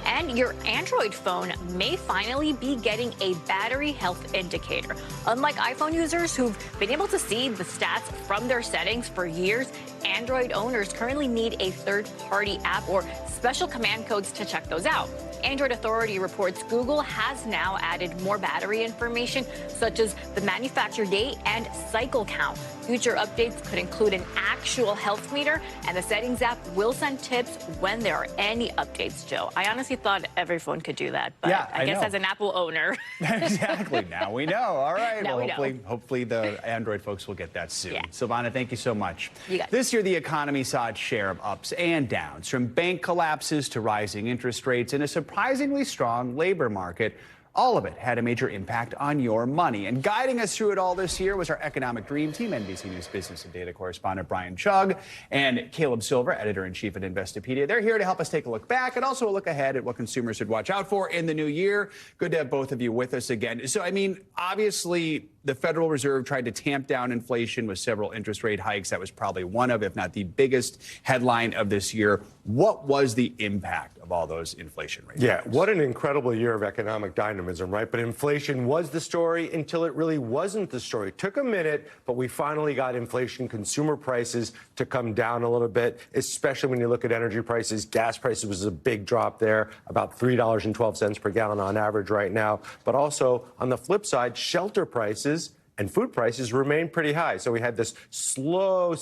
And your Android phone may finally be getting a battery health indicator. Unlike iPhone users who've been able to see the stats from their settings for years, Android owners currently need a third-party app or special command codes to check those out. Android Authority reports Google has now added more battery information, such as the manufacture date and cycle count. Future updates could include an actual health meter, and the settings app will send tips when there are any updates, Joe. I honestly thought every phone could do that, but yeah, I guess as an Apple owner. Exactly. Now we know. All right. Well, hopefully the Android folks will get that soon. Yeah. Silvana, thank you so much. This year, the economy saw its share of ups and downs, from bank collapses to rising interest rates and a surprisingly strong labor market. All of it had a major impact on your money. And guiding us through it all this year was our economic dream team, NBC News business and data correspondent Brian Chugg and Caleb Silver, editor-in-chief at Investopedia. They're here to help us take a look back and also a look ahead at what consumers should watch out for in the new year. Good to have both of you with us again. So, I mean, obviously, the Federal Reserve tried to tamp down inflation with several interest rate hikes. That was probably one of, if not the biggest headline of this year. What was the impact of all those inflation rates? Yeah, what an incredible year of economic dynamism, right? But inflation was the story until it really wasn't the story. It took a minute, but we finally got inflation, consumer prices to come down a little bit, especially when you look at energy prices. Gas prices was a big drop there, about $3.12 per gallon on average right now. But also, on the flip side, shelter prices and food prices remain pretty high. So we had this slow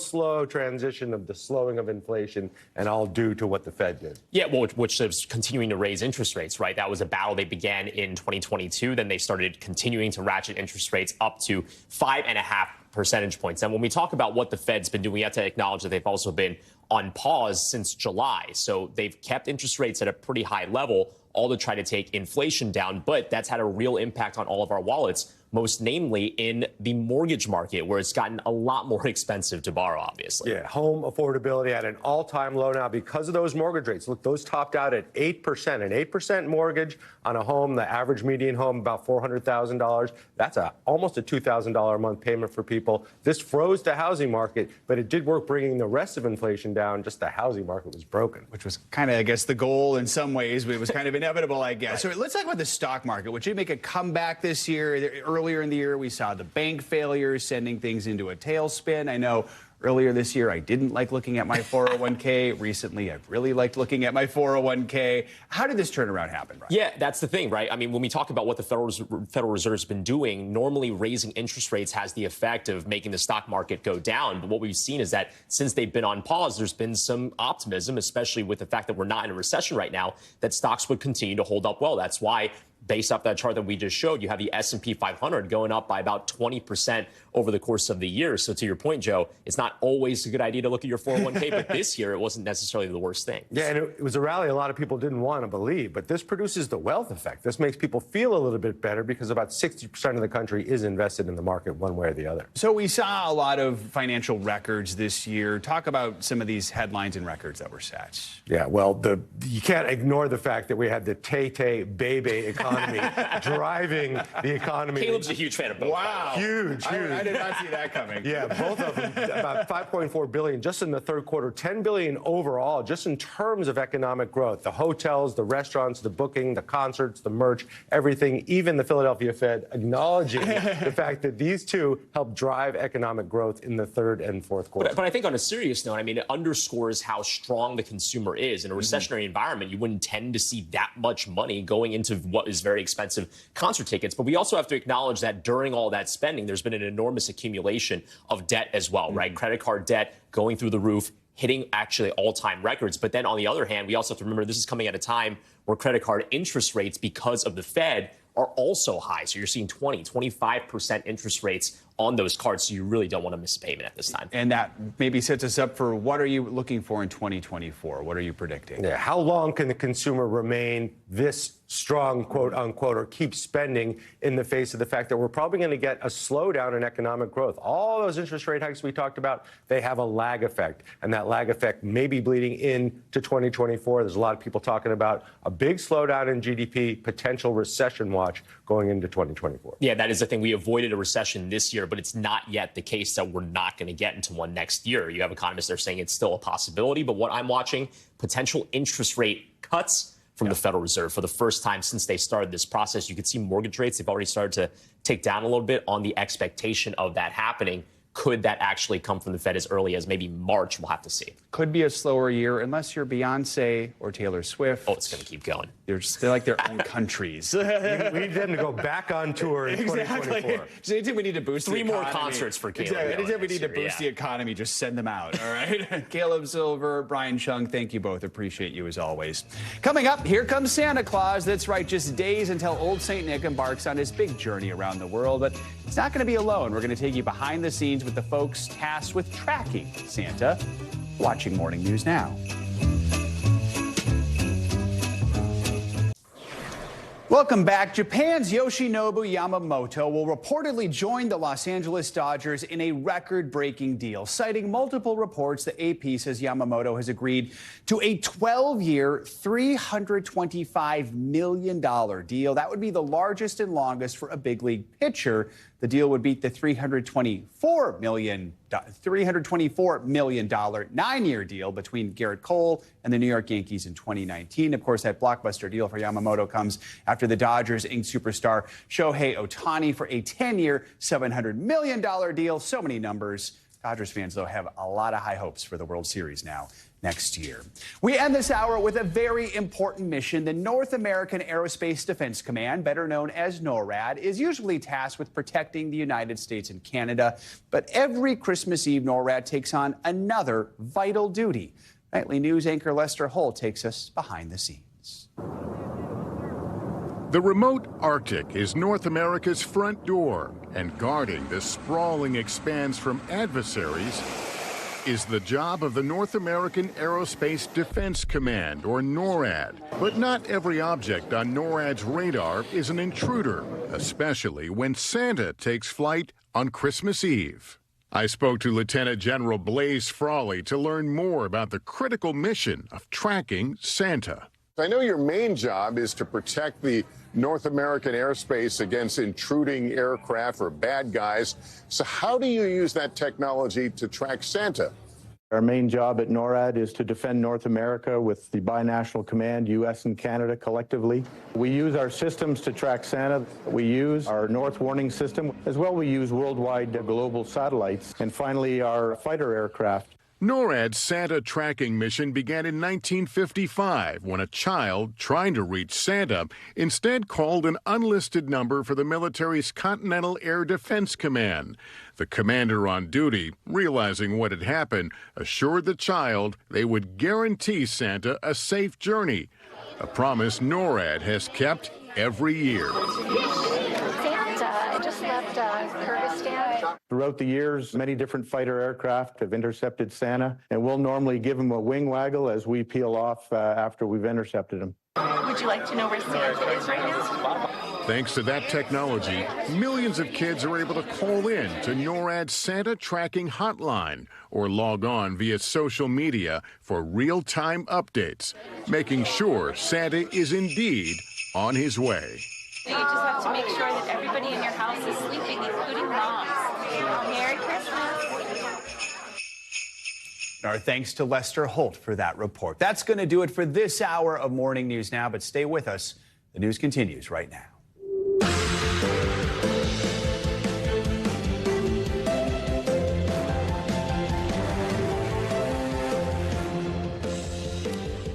transition of the slowing of inflation, and all due to what the Fed did. Yeah, well, which is continuing to raise interest rates, right? That was a battle they began in 2022. Then they started continuing to ratchet interest rates up to 5.5 percentage points. And when we talk about what the Fed's been doing, we have to acknowledge that they've also been on pause since July. So they've kept interest rates at a pretty high level, all to try to take inflation down. But that's had a real impact on all of our wallets, most namely in the mortgage market, where it's gotten a lot more expensive to borrow, obviously. Yeah, home affordability at an all-time low now because of those mortgage rates. Look, those topped out at 8%. An 8% mortgage on a home, the average median home, about $400,000. That's almost a $2,000 a month payment for people. This froze the housing market, but it did work bringing the rest of inflation down. Just the housing market was broken. Which was kind of, I guess, the goal in some ways, but it was kind of inevitable, I guess. So let's talk about the stock market, which did make a comeback this year. Earlier in the year, we saw the bank failures sending things into a tailspin. I know Earlier this year, I didn't like looking at my 401k. Recently, I've really liked looking at my 401k. How did this turnaround happen, Brian? Yeah, that's the thing, right? I mean, when we talk about what the Federal Reserve's been doing, normally raising interest rates has the effect of making the stock market go down. But what we've seen is that since they've been on pause, there's been some optimism, especially with the fact that we're not in a recession right now, that stocks would continue to hold up well. That's why, based off that chart that we just showed, you have the S&P 500 going up by about 20% over the course of the year. So to your point, Joe, it's not always a good idea to look at your 401k, but this year it wasn't necessarily the worst thing. Yeah, and it was a rally a lot of people didn't want to believe, but this produces the wealth effect. This makes people feel a little bit better because about 60% of the country is invested in the market one way or the other. So we saw a lot of financial records this year. Talk about some of these headlines and records that were set. Yeah, well, you can't ignore the fact that we had the Tay Bebe economy driving the economy. Caleb's a huge fan of both. Wow. Huge. I did not see that coming. Yeah, both of them, about $5.4 billion just in the third quarter, $10 billion overall, just in terms of economic growth. The hotels, the restaurants, the booking, the concerts, the merch, everything, even the Philadelphia Fed acknowledging the fact that these two helped drive economic growth in the third and fourth quarter. But I think on a serious note, I mean, it underscores how strong the consumer is. In a recessionary environment, you wouldn't tend to see that much money going into what is very expensive concert tickets. But we also have to acknowledge that during all that spending, there's been an enormous accumulation of debt as well, right? Credit card debt going through the roof, hitting actually all-time records. But then on the other hand, we also have to remember this is coming at a time where credit card interest rates, because of the Fed, are also high. So you're seeing 25% interest rates on those cards. So you really don't want to miss a payment at this time. And that maybe sets us up for what are you looking for in 2024? What are you predicting? Yeah, how long can the consumer remain this strong, quote unquote, or keep spending in the face of the fact that we're probably going to get a slowdown in economic growth? All those interest rate hikes we talked about, they have a lag effect, and that lag effect may be bleeding into 2024. There's a lot of people talking about a big slowdown in GDP, potential recession watch going into 2024. Yeah, that is the thing. We avoided a recession this year, but it's not yet the case that we're not going to get into one next year. You have economists that are saying it's still a possibility, but what I'm watching, potential interest rate cuts from the Federal Reserve for the first time since they started this process. You can see mortgage rates, they've already started to tick down a little bit on the expectation of that happening. Could that actually come from the Fed as early as maybe March? We'll have to see. Could be a slower year unless you're Beyonce or Taylor Swift. Oh, it's going to keep going. They're like their own countries. We need them to go back on tour in 2024. So anytime we need to boost Three the economy. more concerts for Caleb. Exactly. Anytime we need to boost the economy, just send them out, all right? Caleb Silver, Brian Chung, thank you both. Appreciate you as always. Coming up, here comes Santa Claus. That's right, just days until Old St. Nick embarks on his big journey around the world. But it's not going to be alone. We're going to take you behind the scenes with the folks tasked with tracking Santa. Watching Morning News Now. Welcome back. Japan's Yoshinobu Yamamoto will reportedly join the Los Angeles Dodgers in a record-breaking deal. Citing multiple reports, the AP says Yamamoto has agreed to a 12-year, $325 million deal. That would be the largest and longest for a big league pitcher. The deal would beat the $324 million 9-year deal between Garrett Cole and the New York Yankees in 2019. Of course, that blockbuster deal for Yamamoto comes after the Dodgers inked superstar Shohei Ohtani for a 10-year, $700 million deal. So many numbers. Dodgers fans, though, have a lot of high hopes for the World Series now next year. We end this hour with a very important mission. The North American Aerospace Defense Command, better known as NORAD, is usually tasked with protecting the United States and Canada. But every Christmas Eve, NORAD takes on another vital duty. Nightly News anchor Lester Holt takes us behind the scenes. The remote Arctic is North America's front door, and guarding this sprawling expanse from adversaries is the job of the North American Aerospace Defense Command, or NORAD. But not every object on NORAD's radar is an intruder, especially when Santa takes flight on Christmas Eve. I spoke to Lieutenant General Blaze Frawley to learn more about the critical mission of tracking Santa. I know your main job is to protect the North American airspace against intruding aircraft or bad guys. So how do you use that technology to track Santa? Our main job at NORAD is to defend North America with the binational command, U.S. and Canada collectively. We use our systems to track Santa. We use our North Warning System. As well, we use worldwide global satellites. And finally, our fighter aircraft. NORAD's Santa tracking mission began in 1955 when a child trying to reach Santa instead called an unlisted number for the military's Continental Air Defense Command. The commander on duty, realizing what had happened, assured the child they would guarantee Santa a safe journey, a promise NORAD has kept every year. Santa just left Kyrgyzstan. Throughout the years, many different fighter aircraft have intercepted Santa, and we'll normally give him a wing waggle as we peel off after we've intercepted him. Would you like to know where Santa is right now? Thanks to that technology, millions of kids are able to call in to NORAD's Santa tracking hotline or log on via social media for real-time updates, making sure Santa is indeed on his way. You just have to make sure that everybody in your house is sleeping, including moms. Merry Christmas. Our thanks to Lester Holt for that report. That's going to do it for this hour of Morning News Now, but stay with us. The news continues right now.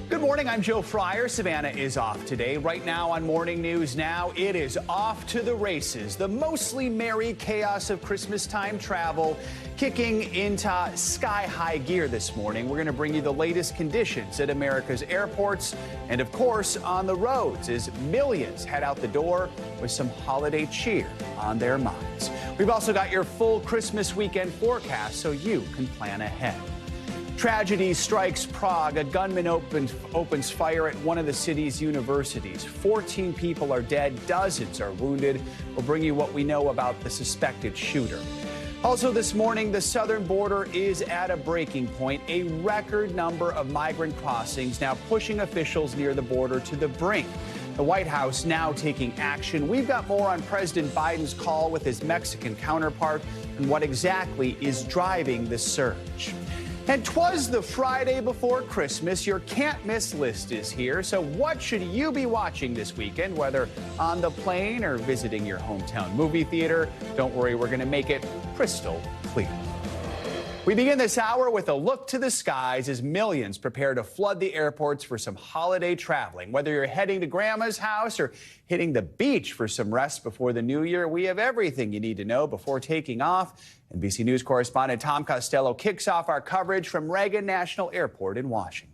Good morning, I'm Joe Fryer. Savannah is off today. Right now on Morning News Now, it is off to the races. The mostly merry chaos of Christmas time travel kicking into sky-high gear this morning. We're going to bring you the latest conditions at America's airports and, of course, on the roads as millions head out the door with some holiday cheer on their minds. We've also got your full Christmas weekend forecast so you can plan ahead. Tragedy strikes Prague. A gunman opens fire at one of the city's universities. 14 people are dead, dozens are wounded. We'll bring you what we know about the suspected shooter. Also this morning, the southern border is at a breaking point. A record number of migrant crossings now pushing officials near the border to the brink. The White House now taking action. We've got more on President Biden's call with his Mexican counterpart and what exactly is driving the surge. And 'twas the Friday before Christmas. Your can't-miss list is here. So what should you be watching this weekend, whether on the plane or visiting your hometown movie theater? Don't worry, we're going to make it crystal clear. We begin this hour with a look to the skies as millions prepare to flood the airports for some holiday traveling. Whether you're heading to Grandma's house or hitting the beach for some rest before the new year, we have everything you need to know before taking off. NBC News correspondent Tom Costello kicks off our coverage from Reagan National Airport in Washington.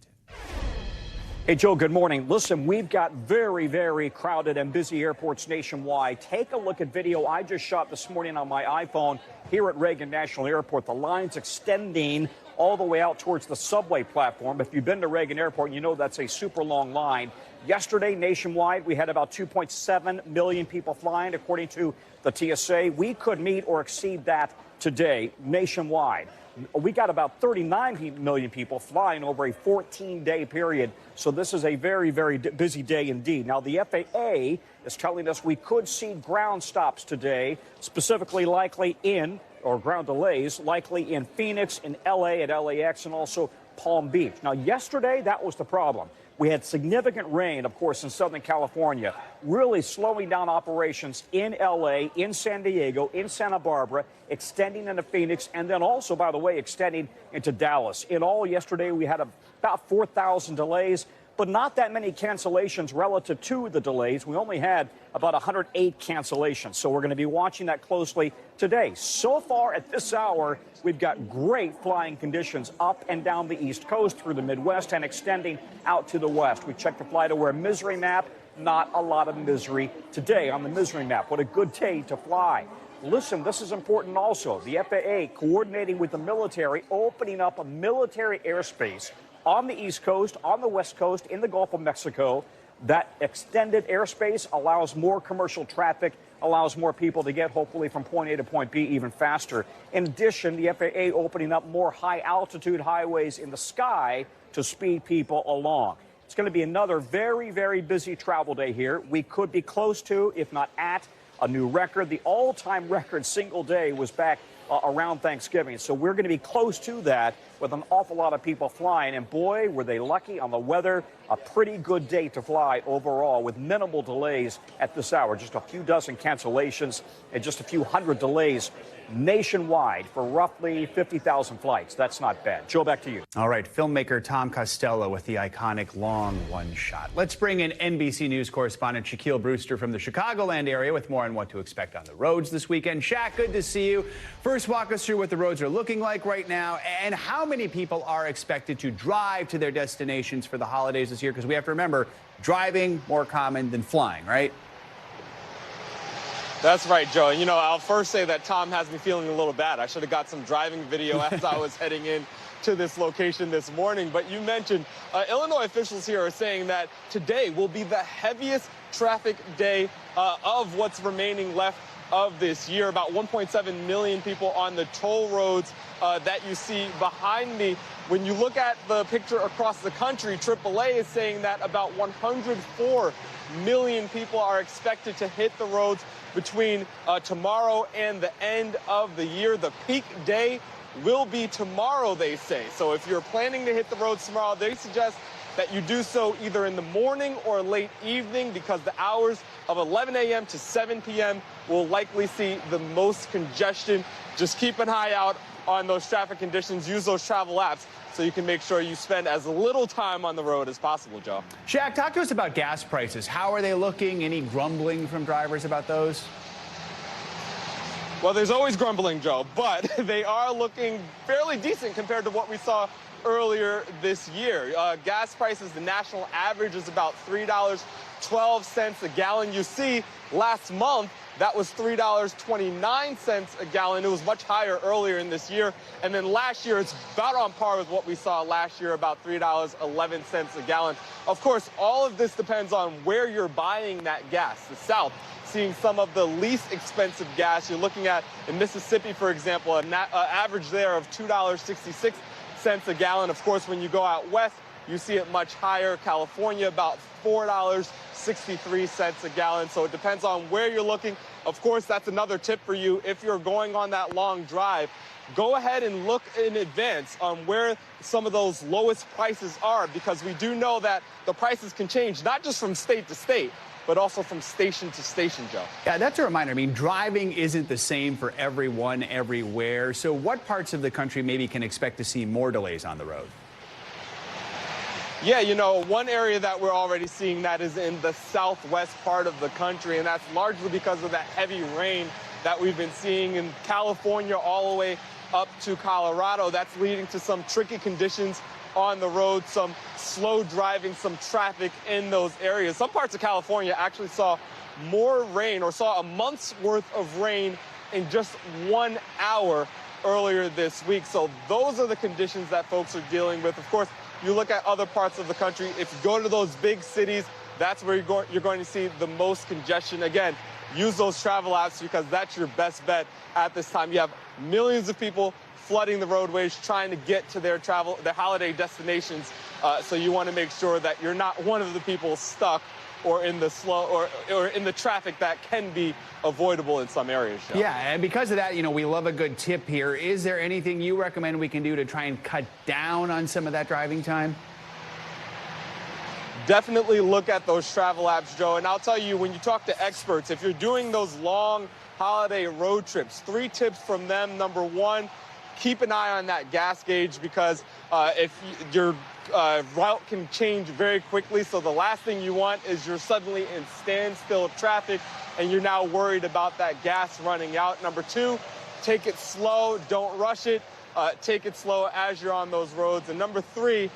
Hey, Joe, good morning. Listen, we've got very, very crowded and busy airports nationwide. Take a look at video I just shot this morning on my iPhone here at Reagan National Airport. The line's extending all the way out towards the subway platform. If you've been to Reagan Airport, you know that's a super long line. Yesterday, nationwide, we had about 2.7 million people flying, according to the TSA. We could meet or exceed that today nationwide. We got about 39 million people flying over a 14-day period. So this is a very, very busy day indeed. Now, the FAA is telling us we could see ground stops today, specifically likely in, or ground delays, likely in Phoenix, in LA, at LAX, and also Palm Beach. Now, yesterday, that was the problem. We had significant rain, of course, in Southern California, really slowing down operations in L.A., in San Diego, in Santa Barbara, extending into Phoenix, and then also, by the way, extending into Dallas. In all, yesterday, we had about 4,000 delays, but not that many cancellations relative to the delays. We only had about 108 cancellations, so we're going to be watching that closely today. So far at this hour, we've got great flying conditions up and down the East Coast through the Midwest and extending out to the West. We checked the FlightAware misery map. Not a lot of misery today on the misery map. What a good day to fly. Listen, this is important also. The FAA coordinating with the military, opening up a military airspace on the East Coast, on the West Coast, in the Gulf of Mexico. That extended airspace allows more commercial traffic, allows more people to get, hopefully, from point A to point B even faster. In addition, the FAA opening up more high-altitude highways in the sky to speed people along. It's going to be another very, very busy travel day here. We could be close to, if not at, a new record. The all-time record single day was back around Thanksgiving. So we're going to be close to that with an awful lot of people flying. And boy, were they lucky on the weather. A pretty good day to fly overall with minimal delays at this hour. Just a few dozen cancellations and just a few hundred delays nationwide for roughly 50,000 flights. That's not bad. Joe, back to you. All right, filmmaker Tom Costello with the iconic long one shot. Let's bring in NBC News correspondent Shaquille Brewster from the Chicagoland area with more on what to expect on the roads this weekend. Shaq, good to see you. First, walk us through what the roads are looking like right now and how many people are expected to drive to their destinations for the holidays this year, because we have to remember, driving more common than flying, right? That's right, Joe. And, I'll first say that Tom has me feeling a little bad. I should have got some driving video as I was heading in to this location this morning. But you mentioned Illinois officials here are saying that today will be the heaviest traffic day of what's remaining left of this year. About 1.7 million people on the toll roads that you see behind me. When you look at the picture across the country, AAA is saying that about 104 million people are expected to hit the roads between tomorrow and the end of the year. The peak day will be tomorrow, they say. So if you're planning to hit the roads tomorrow, they suggest that you do so either in the morning or late evening, because the hours of 11 a.m. to 7 p.m. will likely see the most congestion. Just keep an eye out on those traffic conditions. Use those travel apps so you can make sure you spend as little time on the road as possible, Joe. Shaq, talk to us about gas prices. How are they looking? Any grumbling from drivers about those? Well, there's always grumbling, Joe, but they are looking fairly decent compared to what we saw earlier this year. Gas prices, the national average is about $3.12 a gallon. You see, last month, that was $3.29 a gallon. It was much higher earlier in this year. And then last year, it's about on par with what we saw last year, about $3.11 a gallon. Of course, all of this depends on where you're buying that gas. The South seeing some of the least expensive gas. You're looking at, in Mississippi, for example, an average there of $2.66 a gallon. Of course, when you go out west, you see it much higher. California, about $4.63 a gallon. So it depends on where you're looking. Of course, that's another tip for you. If you're going on that long drive, go ahead and look in advance on where some of those lowest prices are, because we do know that the prices can change, not just from state to state, but also from station to station, Joe. Yeah, that's a reminder. I mean, driving isn't the same for everyone everywhere. So what parts of the country maybe can expect to see more delays on the road? Yeah, one area that we're already seeing that is in the southwest part of the country, and that's largely because of that heavy rain that we've been seeing in California all the way up to Colorado. That's leading to some tricky conditions on the road, some slow driving, some traffic in those areas. Some parts of California actually saw more rain, or saw a month's worth of rain in just 1 hour earlier this week. So those are the conditions that folks are dealing with. Of course, you look at other parts of the country, if you go to those big cities, that's where you're going to see the most congestion. Again, use those travel apps, because that's your best bet at this time. You have millions of people flooding the roadways, trying to get to their holiday destinations. So you want to make sure that you're not one of the people stuck or in the or in the traffic that can be avoidable in some areas, Joe. Yeah, and because of that, we love a good tip here. Is there anything you recommend we can do to try and cut down on some of that driving time? Definitely look at those travel apps, Joe. And I'll tell you, when you talk to experts, if you're doing those long holiday road trips, 3 tips from them. Number 1, keep an eye on that gas gauge, because if your route can change very quickly. So the last thing you want is you're suddenly in standstill traffic and you're now worried about that gas running out. Number 2, take it slow. Don't rush it. Take it slow as you're on those roads. And number 3,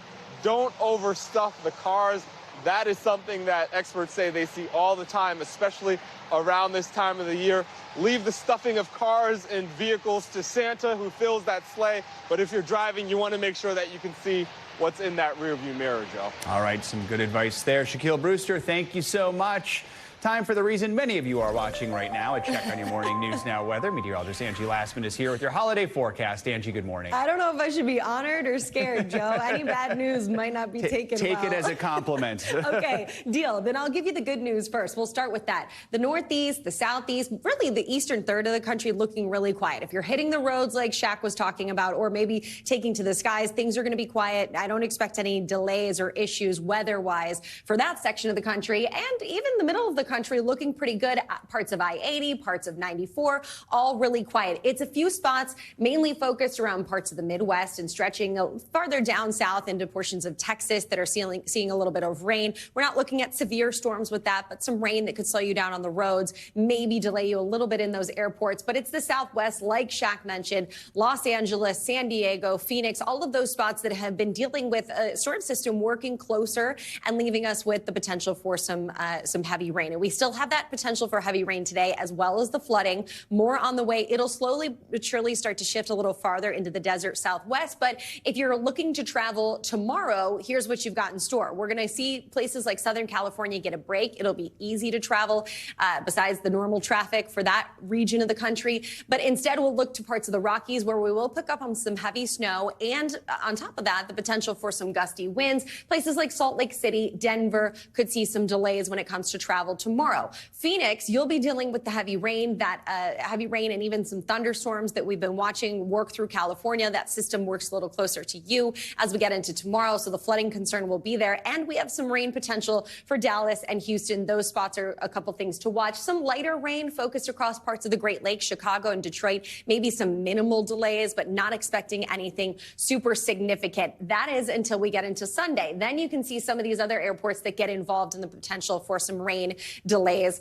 don't overstuff the cars. That is something that experts say they see all the time, especially around this time of the year. Leave the stuffing of cars and vehicles to Santa, who fills that sleigh. But if you're driving, you want to make sure that you can see what's in that rearview mirror, Joe. All right, some good advice there. Shaquille Brewster, thank you so much. Time for the reason many of you are watching right now. A check on your morning news now weather. Meteorologist Angie Lastman is here with your holiday forecast. Angie, good morning. I don't know if I should be honored or scared, Joe. Any bad news might not be taken well. Take it as a compliment. Okay, deal. Then I'll give you the good news first. We'll start with that. The Northeast, the Southeast, really the eastern third of the country looking really quiet. If you're hitting the roads like Shaq was talking about, or maybe taking to the skies, things are going to be quiet. I don't expect any delays or issues weather-wise for that section of the country. And even the middle of the country looking pretty good. Parts of I-80, parts of 94, all really quiet. It's a few spots mainly focused around parts of the Midwest and stretching farther down south into portions of Texas that are seeing a little bit of rain. We're not looking at severe storms with that, but some rain that could slow you down on the roads, maybe delay you a little bit in those airports. But it's the Southwest, like Shaq mentioned, Los Angeles, San Diego, Phoenix, all of those spots that have been dealing with a storm system working closer and leaving us with the potential for some heavy rain. And we still have that potential for heavy rain today, as well as the flooding. More on the way. It'll slowly but surely start to shift a little farther into the desert Southwest. But if you're looking to travel tomorrow, here's what you've got in store. We're going to see places like Southern California get a break. It'll be easy to travel besides the normal traffic for that region of the country. But instead, we'll look to parts of the Rockies where we will pick up on some heavy snow. And on top of that, the potential for some gusty winds. Places like Salt Lake City, Denver could see some delays when it comes to travel tomorrow. Phoenix, you'll be dealing with the heavy rain and even some thunderstorms that we've been watching work through California. That system works a little closer to you as we get into tomorrow. So the flooding concern will be there. And we have some rain potential for Dallas and Houston. Those spots are a couple things to watch. Some lighter rain focused across parts of the Great Lakes, Chicago and Detroit. Maybe some minimal delays, but not expecting anything super significant. That is until we get into Sunday. Then you can see some of these other airports that get involved in the potential for some rain delays.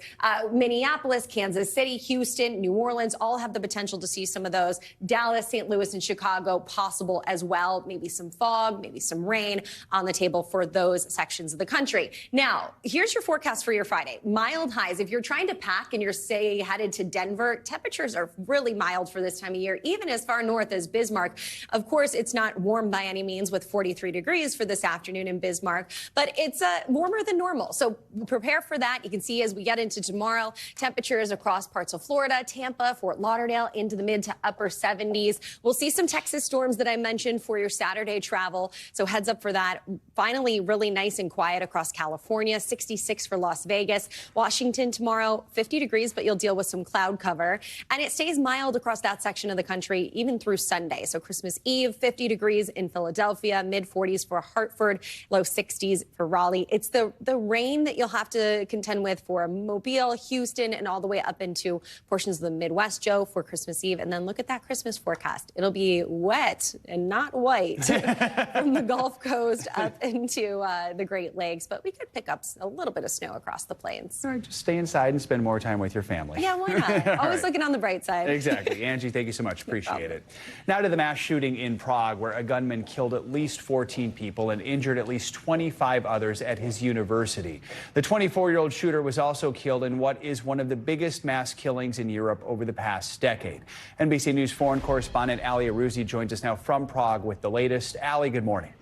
Minneapolis, Kansas City, Houston, New Orleans, all have the potential to see some of those. Dallas, St. Louis, and Chicago possible as well. Maybe some fog, maybe some rain on the table for those sections of the country. Now, here's your forecast for your Friday. Mild highs. If you're trying to pack and you're, say, headed to Denver, temperatures are really mild for this time of year, even as far north as Bismarck. Of course, it's not warm by any means with 43 degrees for this afternoon in Bismarck, but it's warmer than normal. So prepare for that. You can see as we get into tomorrow, temperatures across parts of Florida, Tampa, Fort Lauderdale into the mid to upper 70s. We'll see some Texas storms that I mentioned for your Saturday travel. So heads up for that. Finally, really nice and quiet across California, 66 for Las Vegas. Washington tomorrow, 50 degrees, but you'll deal with some cloud cover. And it stays mild across that section of the country, even through Sunday. So Christmas Eve, 50 degrees in Philadelphia, mid 40s for Hartford, low 60s for Raleigh. It's the rain that you'll have to contend with for Mobile, Houston, and all the way up into portions of the Midwest, Joe, for Christmas Eve. And then look at that Christmas forecast. It'll be wet and not white from the Gulf Coast up into the Great Lakes. But we could pick up a little bit of snow across the plains. All right, just stay inside and spend more time with your family. Yeah, why not? Always looking on the bright side. Exactly. Angie, thank you so much. Appreciate it. Now to the mass shooting in Prague, where a gunman killed at least 14 people and injured at least 25 others at his university. The 24-year-old shooter was also killed in what is one of the biggest mass killings in Europe over the past decade. NBC News foreign correspondent Ali Aruzzi joins us now from Prague with the latest. Ali, good morning.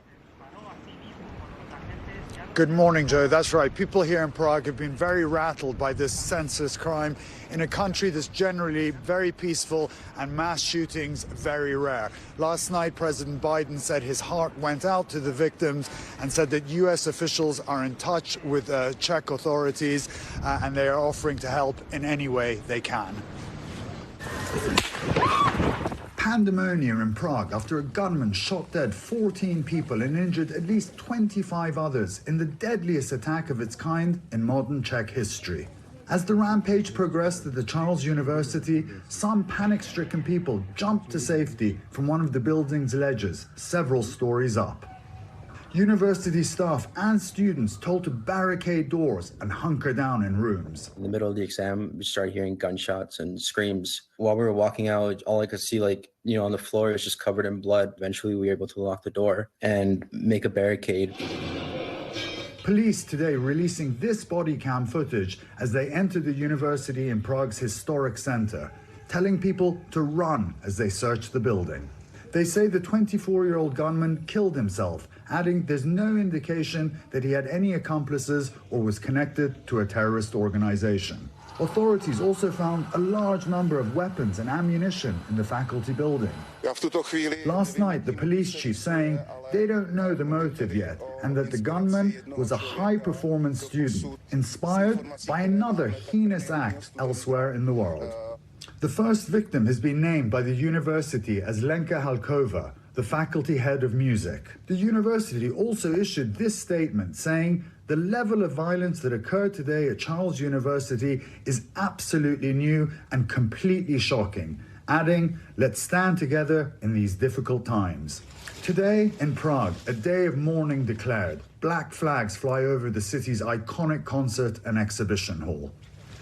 Good morning, Joe. That's right. People here in Prague have been very rattled by this senseless crime in a country that's generally very peaceful and mass shootings very rare. Last night, President Biden said his heart went out to the victims and said that U.S. officials are in touch with Czech authorities and they are offering to help in any way they can. Pandemonium in Prague after a gunman shot dead 14 people and injured at least 25 others in the deadliest attack of its kind in modern Czech history. As the rampage progressed at the Charles University, some panic-stricken people jumped to safety from one of the building's ledges, several stories up. University staff and students told to barricade doors and hunker down in rooms. In the middle of the exam, we started hearing gunshots and screams. While we were walking out, all I could see, on the floor, it was just covered in blood. Eventually, we were able to lock the door and make a barricade. Police today releasing this body cam footage as they entered the university in Prague's historic center, telling people to run as they searched the building. They say the 24-year-old gunman killed himself adding there's no indication that he had any accomplices or was connected to a terrorist organization. Authorities also found a large number of weapons and ammunition in the faculty building. Last night, the police chief saying they don't know the motive yet and that the gunman was a high-performance student inspired by another heinous act elsewhere in the world. The first victim has been named by the university as Lenka Halkova, the faculty head of music. The university also issued this statement saying the level of violence that occurred today at Charles University is absolutely new and completely shocking, adding, let's stand together in these difficult times. Today in Prague, a day of mourning declared. Black flags fly over the city's iconic concert and exhibition hall.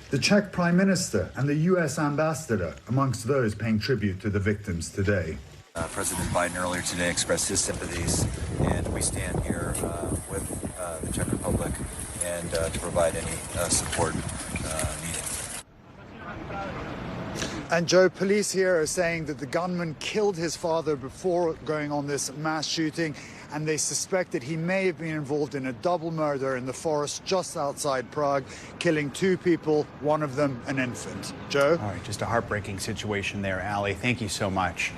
The Czech Prime Minister and the U.S. Ambassador amongst those paying tribute to the victims today. President Biden earlier today expressed his sympathies, and we stand here with the Czech Republic and to provide any support needed. And Joe, police here are saying that the gunman killed his father before going on this mass shooting, and they suspect that he may have been involved in a double murder in the forest just outside Prague, killing 2 people, one of them an infant. Joe? All right, just a heartbreaking situation there, Ali. Thank you so much.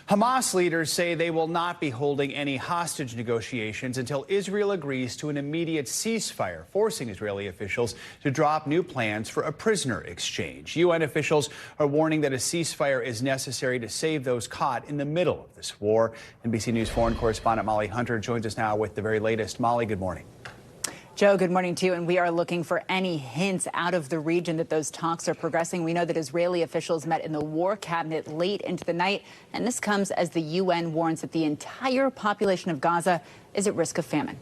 Hamas leaders say they will not be holding any hostage negotiations until Israel agrees to an immediate ceasefire, forcing Israeli officials to drop new plans for a prisoner exchange. UN officials are warning that a ceasefire is necessary to save those caught in the middle of this war. NBC News foreign correspondent Molly Hunter joins us now with the very latest. Molly, good morning. Joe, good morning to you. And we are looking for any hints out of the region that those talks are progressing. We know that Israeli officials met in the war cabinet late into the night, and this comes as the UN warns that the entire population of Gaza is at risk of famine.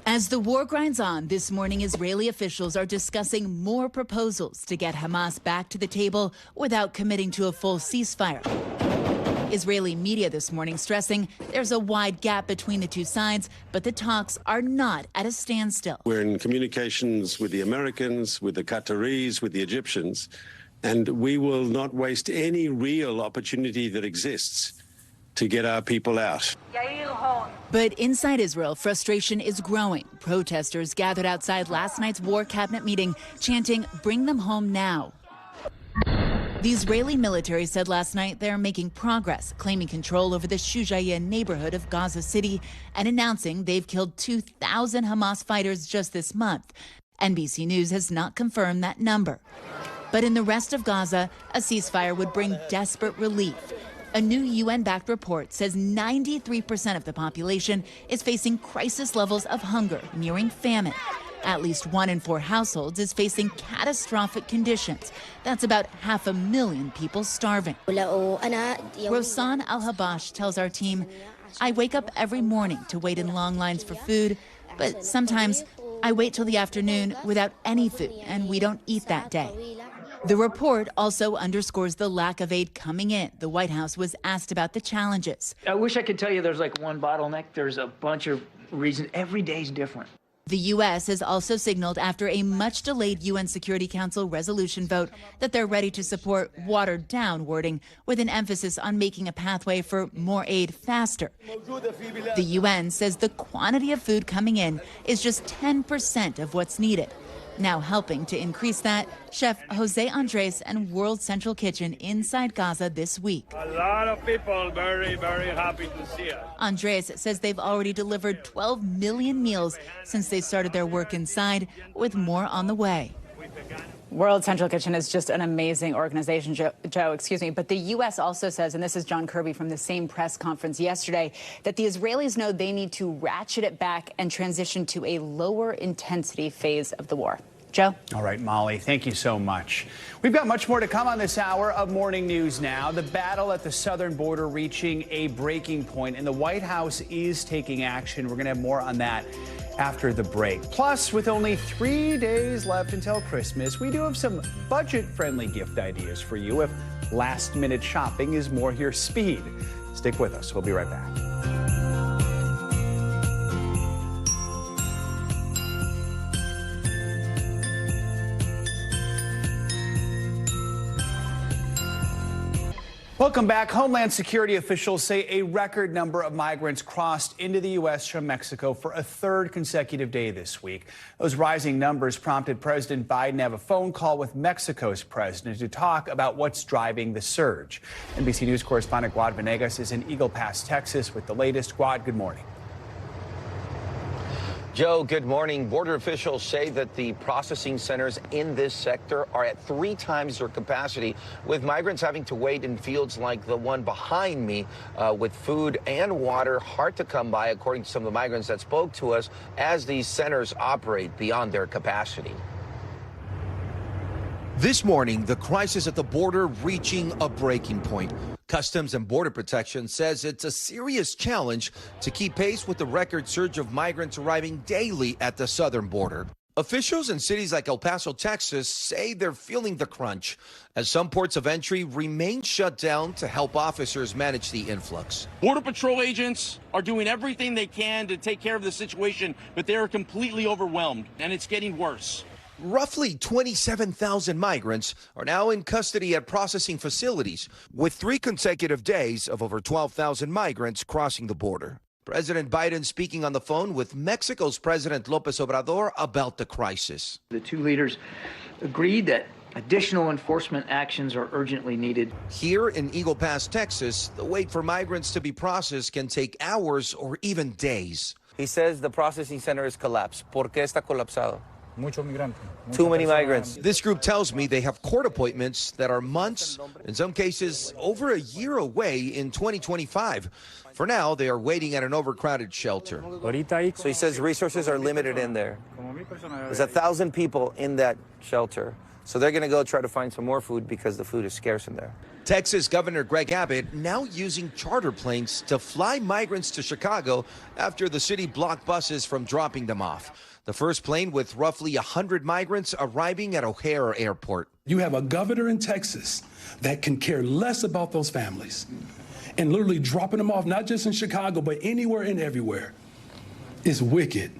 As the war grinds on, this morning Israeli officials are discussing more proposals to get Hamas back to the table without committing to a full ceasefire. Israeli media this morning stressing there's a wide gap between the two sides, but the talks are not at a standstill. We're in communications with the Americans, with the Qataris, with the Egyptians, and we will not waste any real opportunity that exists to get our people out. But inside Israel, frustration is growing. Protesters gathered outside last night's war cabinet meeting, chanting, "Bring them home now." The Israeli military said last night they're making progress, claiming control over the Shujaiya neighborhood of Gaza City and announcing they've killed 2,000 Hamas fighters just this month. NBC News has not confirmed that number. But in the rest of Gaza, a ceasefire would bring desperate relief. A new UN-backed report says 93% of the population is facing crisis levels of hunger, nearing famine. At least 1 in 4 households is facing catastrophic conditions. That's about 500,000 people starving. Rosan Al-Habash tells our team, "I wake up every morning to wait in long lines for food, but sometimes I wait till the afternoon without any food, and we don't eat that day." The report also underscores the lack of aid coming in. The White House was asked about the challenges. I wish I could tell you there's like one bottleneck. There's a bunch of reasons. Every day is different. The U.S. has also signaled after a much-delayed UN Security Council resolution vote that they're ready to support watered-down wording with an emphasis on making a pathway for more aid faster. The UN says the quantity of food coming in is just 10% of what's needed. Now helping to increase that, Chef Jose Andres and World Central Kitchen inside Gaza this week. A lot of people very, very happy to see us. Andres says they've already delivered 12 million meals since they started their work inside, with more on the way. World Central Kitchen is just an amazing organization, Joe, but the U.S. also says, and this is John Kirby from the same press conference yesterday, that the Israelis know they need to ratchet it back and transition to a lower intensity phase of the war. Joe? All right, Molly, thank you so much. We've got much more to come on this hour of Morning News Now. The battle at the southern border reaching a breaking point, and the White House is taking action. We're going to have more on that after the break. Plus, with only 3 days left until Christmas, we do have some budget-friendly gift ideas for you if last-minute shopping is more your speed. Stick with us. We'll be right back. Welcome back. Homeland Security officials say a record number of migrants crossed into the U.S. from Mexico for a third consecutive day this week. Those rising numbers prompted President Biden to have a phone call with Mexico's president to talk about what's driving the surge. NBC News correspondent Guad Venegas is in Eagle Pass, Texas, with the latest. Guad, good morning. Joe, good morning. Border officials say that the processing centers in this sector are at 3 times their capacity, with migrants having to wait in fields like the one behind me with food and water hard to come by, according to some of the migrants that spoke to us, as these centers operate beyond their capacity. This morning, the crisis at the border reaching a breaking point. Customs and Border Protection says it's a serious challenge to keep pace with the record surge of migrants arriving daily at the southern border. Officials in cities like El Paso, Texas, say they're feeling the crunch as some ports of entry remain shut down to help officers manage the influx. Border Patrol agents are doing everything they can to take care of the situation, but they are completely overwhelmed, and it's getting worse. Roughly 27,000 migrants are now in custody at processing facilities, with 3 consecutive days of over 12,000 migrants crossing the border. President Biden speaking on the phone with Mexico's President López Obrador about the crisis. The 2 leaders agreed that additional enforcement actions are urgently needed. Here in Eagle Pass, Texas, the wait for migrants to be processed can take hours or even days. He says the processing center is collapsed. ¿Por qué está colapsado? Too many migrants. This group tells me they have court appointments that are months, in some cases over a year away in 2025. For now, they are waiting at an overcrowded shelter. So he says resources are limited in there. There's 1,000 people in that shelter. So they're going to go try to find some more food because the food is scarce in there. Texas Governor Greg Abbott now using charter planes to fly migrants to Chicago after the city blocked buses from dropping them off. The first plane with roughly 100 migrants arriving at O'Hare Airport. You have a governor in Texas that can care less about those families and literally dropping them off, not just in Chicago, but anywhere and everywhere. It's wicked.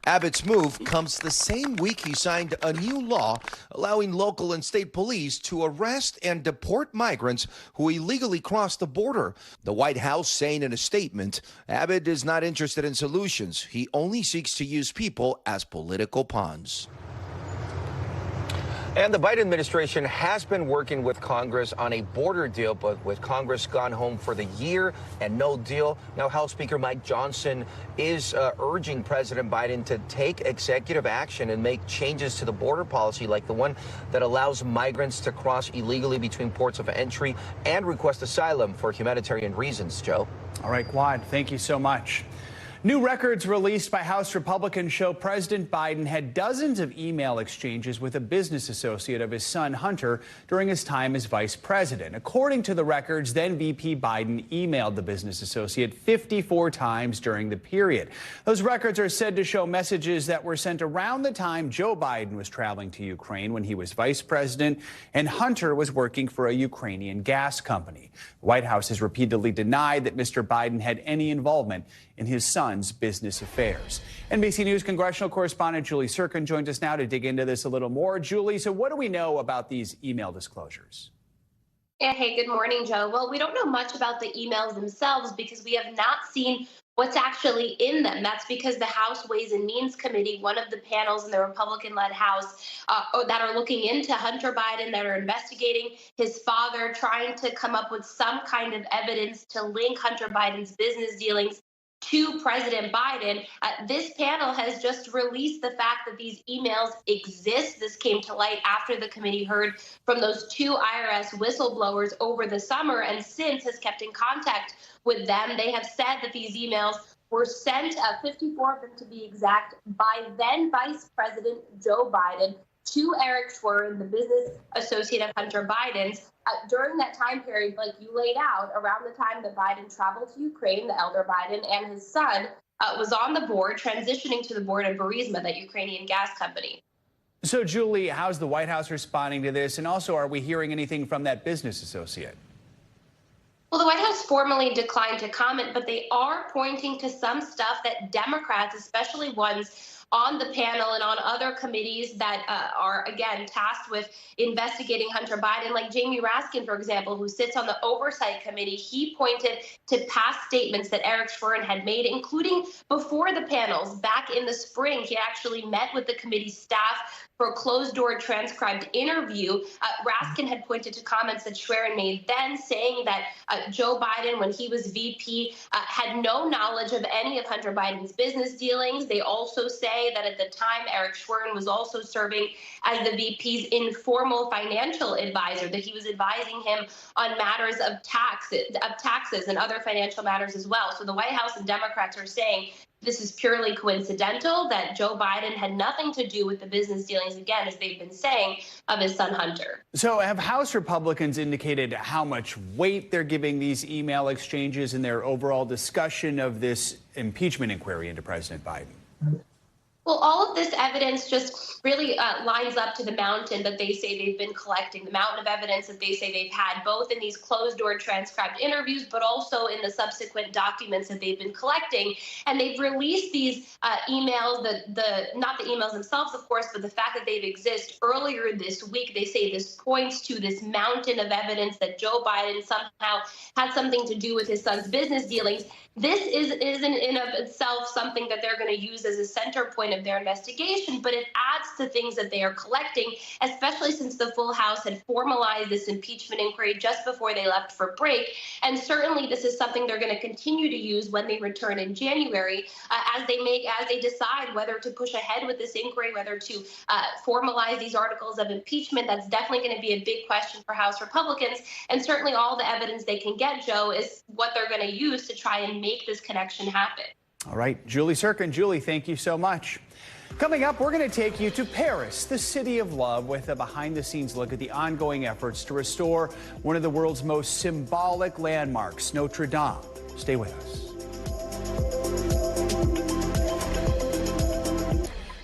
Abbott's move comes the same week he signed a new law allowing local and state police to arrest and deport migrants who illegally cross the border. The White House saying in a statement, Abbott is not interested in solutions. He only seeks to use people as political pawns. And the Biden administration has been working with Congress on a border deal, but with Congress gone home for the year and no deal, now House Speaker Mike Johnson is urging President Biden to take executive action and make changes to the border policy, like the one that allows migrants to cross illegally between ports of entry and request asylum for humanitarian reasons. Joe. All right, Quad, thank you so much. New records released by House Republicans show President Biden had dozens of email exchanges with a business associate of his son, Hunter, during his time as vice president. According to the records, then VP Biden emailed the business associate 54 times during the period. Those records are said to show messages that were sent around the time Joe Biden was traveling to Ukraine when he was vice president and Hunter was working for a Ukrainian gas company. The White House has repeatedly denied that Mr. Biden had any involvement in his son's business affairs. NBC News congressional correspondent Julie Sirkin joins us now to dig into this a little more. Julie, so what do we know about these email disclosures? Yeah, hey, good morning, Joe. Well, we don't know much about the emails themselves because we have not seen what's actually in them. That's because the House Ways and Means Committee, one of the panels in the Republican-led House that are looking into Hunter Biden, that are investigating his father, trying to come up with some kind of evidence to link Hunter Biden's business dealings to President Biden. This panel has just released the fact that these emails exist. This came to light after the committee heard from those 2 IRS whistleblowers over the summer and since has kept in contact with them. They have said that these emails were sent, 54 of them to be exact, by then Vice President Joe Biden to Eric Schwerin, the business associate of Hunter Biden's. During that time period, like you laid out, around the time that Biden traveled to Ukraine, the elder Biden and his son was on the board, transitioning to the board of Burisma, that Ukrainian gas company. So, Julie, how's the White House responding to this? And also, are we hearing anything from that business associate? Well, the White House formally declined to comment, but they are pointing to some stuff that Democrats, especially ones on the panel and on other committees that are, again, tasked with investigating Hunter Biden, like Jamie Raskin, for example, who sits on the Oversight Committee. He pointed to past statements that Eric Schwerin had made, including before the panels. Back in the spring, he actually met with the committee staff for a closed-door transcribed interview. Raskin had pointed to comments that Schwerin made then, saying that Joe Biden, when he was VP, had no knowledge of any of Hunter Biden's business dealings. They also say that at the time, Eric Schwerin was also serving as the VP's informal financial advisor, that he was advising him on matters of taxes and other financial matters as well. So the White House and Democrats are saying this is purely coincidental, that Joe Biden had nothing to do with the business dealings, again, as they've been saying, of his son Hunter. So have House Republicans indicated how much weight they're giving these email exchanges in their overall discussion of this impeachment inquiry into President Biden? Well, all of this evidence just really lines up to the mountain that they say they've been collecting, the mountain of evidence that they say they've had, both in these closed-door transcribed interviews, but also in the subsequent documents that they've been collecting. And they've released these emails, not the emails themselves, of course, but the fact that they exist earlier this week. They say this points to this mountain of evidence that Joe Biden somehow had something to do with his son's business dealings. This isn't in of itself something that they're going to use as a center point of their investigation, but it adds to things that they are collecting, especially since the full House had formalized this impeachment inquiry just before they left for break. And certainly this is something they're going to continue to use when they return in January, as they decide whether to push ahead with this inquiry, whether to formalize these articles of impeachment. That's definitely going to be a big question for House Republicans. And certainly all the evidence they can get, Joe, is what they're going to use to try and make this connection happen. All right, Julie Sirkin. Julie, thank you so much. Coming up, we're going to take you to Paris, the city of love, with a behind-the-scenes look at the ongoing efforts to restore one of the world's most symbolic landmarks, Notre Dame. Stay with us.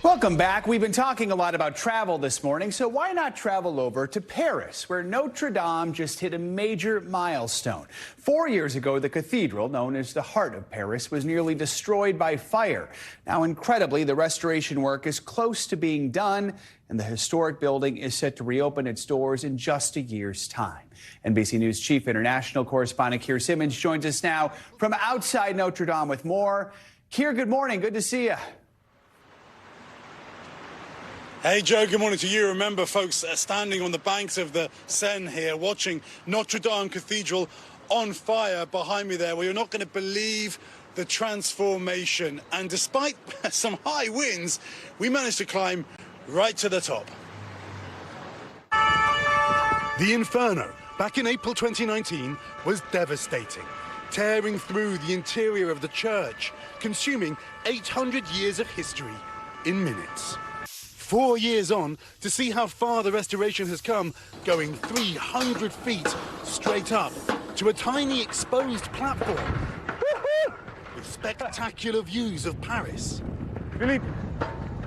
Welcome back. We've been talking a lot about travel this morning, so why not travel over to Paris, where Notre Dame just hit a major milestone. 4 years ago, the cathedral, known as the heart of Paris, was nearly destroyed by fire. Now, incredibly, the restoration work is close to being done, and the historic building is set to reopen its doors in just a year's time. NBC News Chief International Correspondent Keir Simmons joins us now from outside Notre Dame with more. Keir, good morning. Good to see you. Hey, Joe, good morning to you. Remember, folks, standing on the banks of the Seine here, watching Notre Dame Cathedral on fire behind me there. Well, you're not going to believe the transformation. And despite some high winds, we managed to climb right to the top. The inferno, back in April 2019, was devastating, tearing through the interior of the church, consuming 800 years of history in minutes. 4 years on, to see how far the restoration has come, going 300 feet straight up to a tiny exposed platform with spectacular views of Paris. Philippe,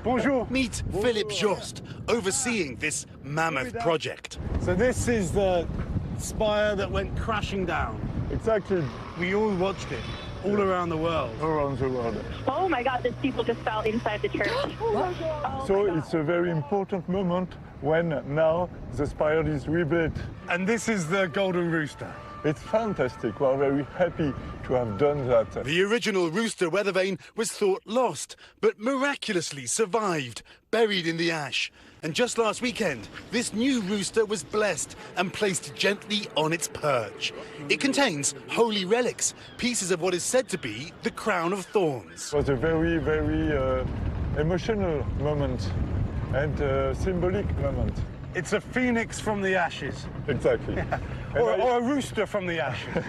bonjour. Meet Philippe Jost, overseeing this mammoth project. So this is the spire that went crashing down. Exactly. We all watched it. All around the world. Around the world. Oh my God, these people just fell inside the church. So it's a very important moment when now the spire is rebuilt. And this is the Golden Rooster. It's fantastic. We're very happy to have done that. The original rooster weather vane was thought lost, but miraculously survived, buried in the ash. And just last weekend, this new rooster was blessed and placed gently on its perch. It contains holy relics, pieces of what is said to be the crown of thorns. It was a very, very emotional moment and symbolic moment. It's a phoenix from the ashes. Exactly. Yeah. Or a rooster from the ashes.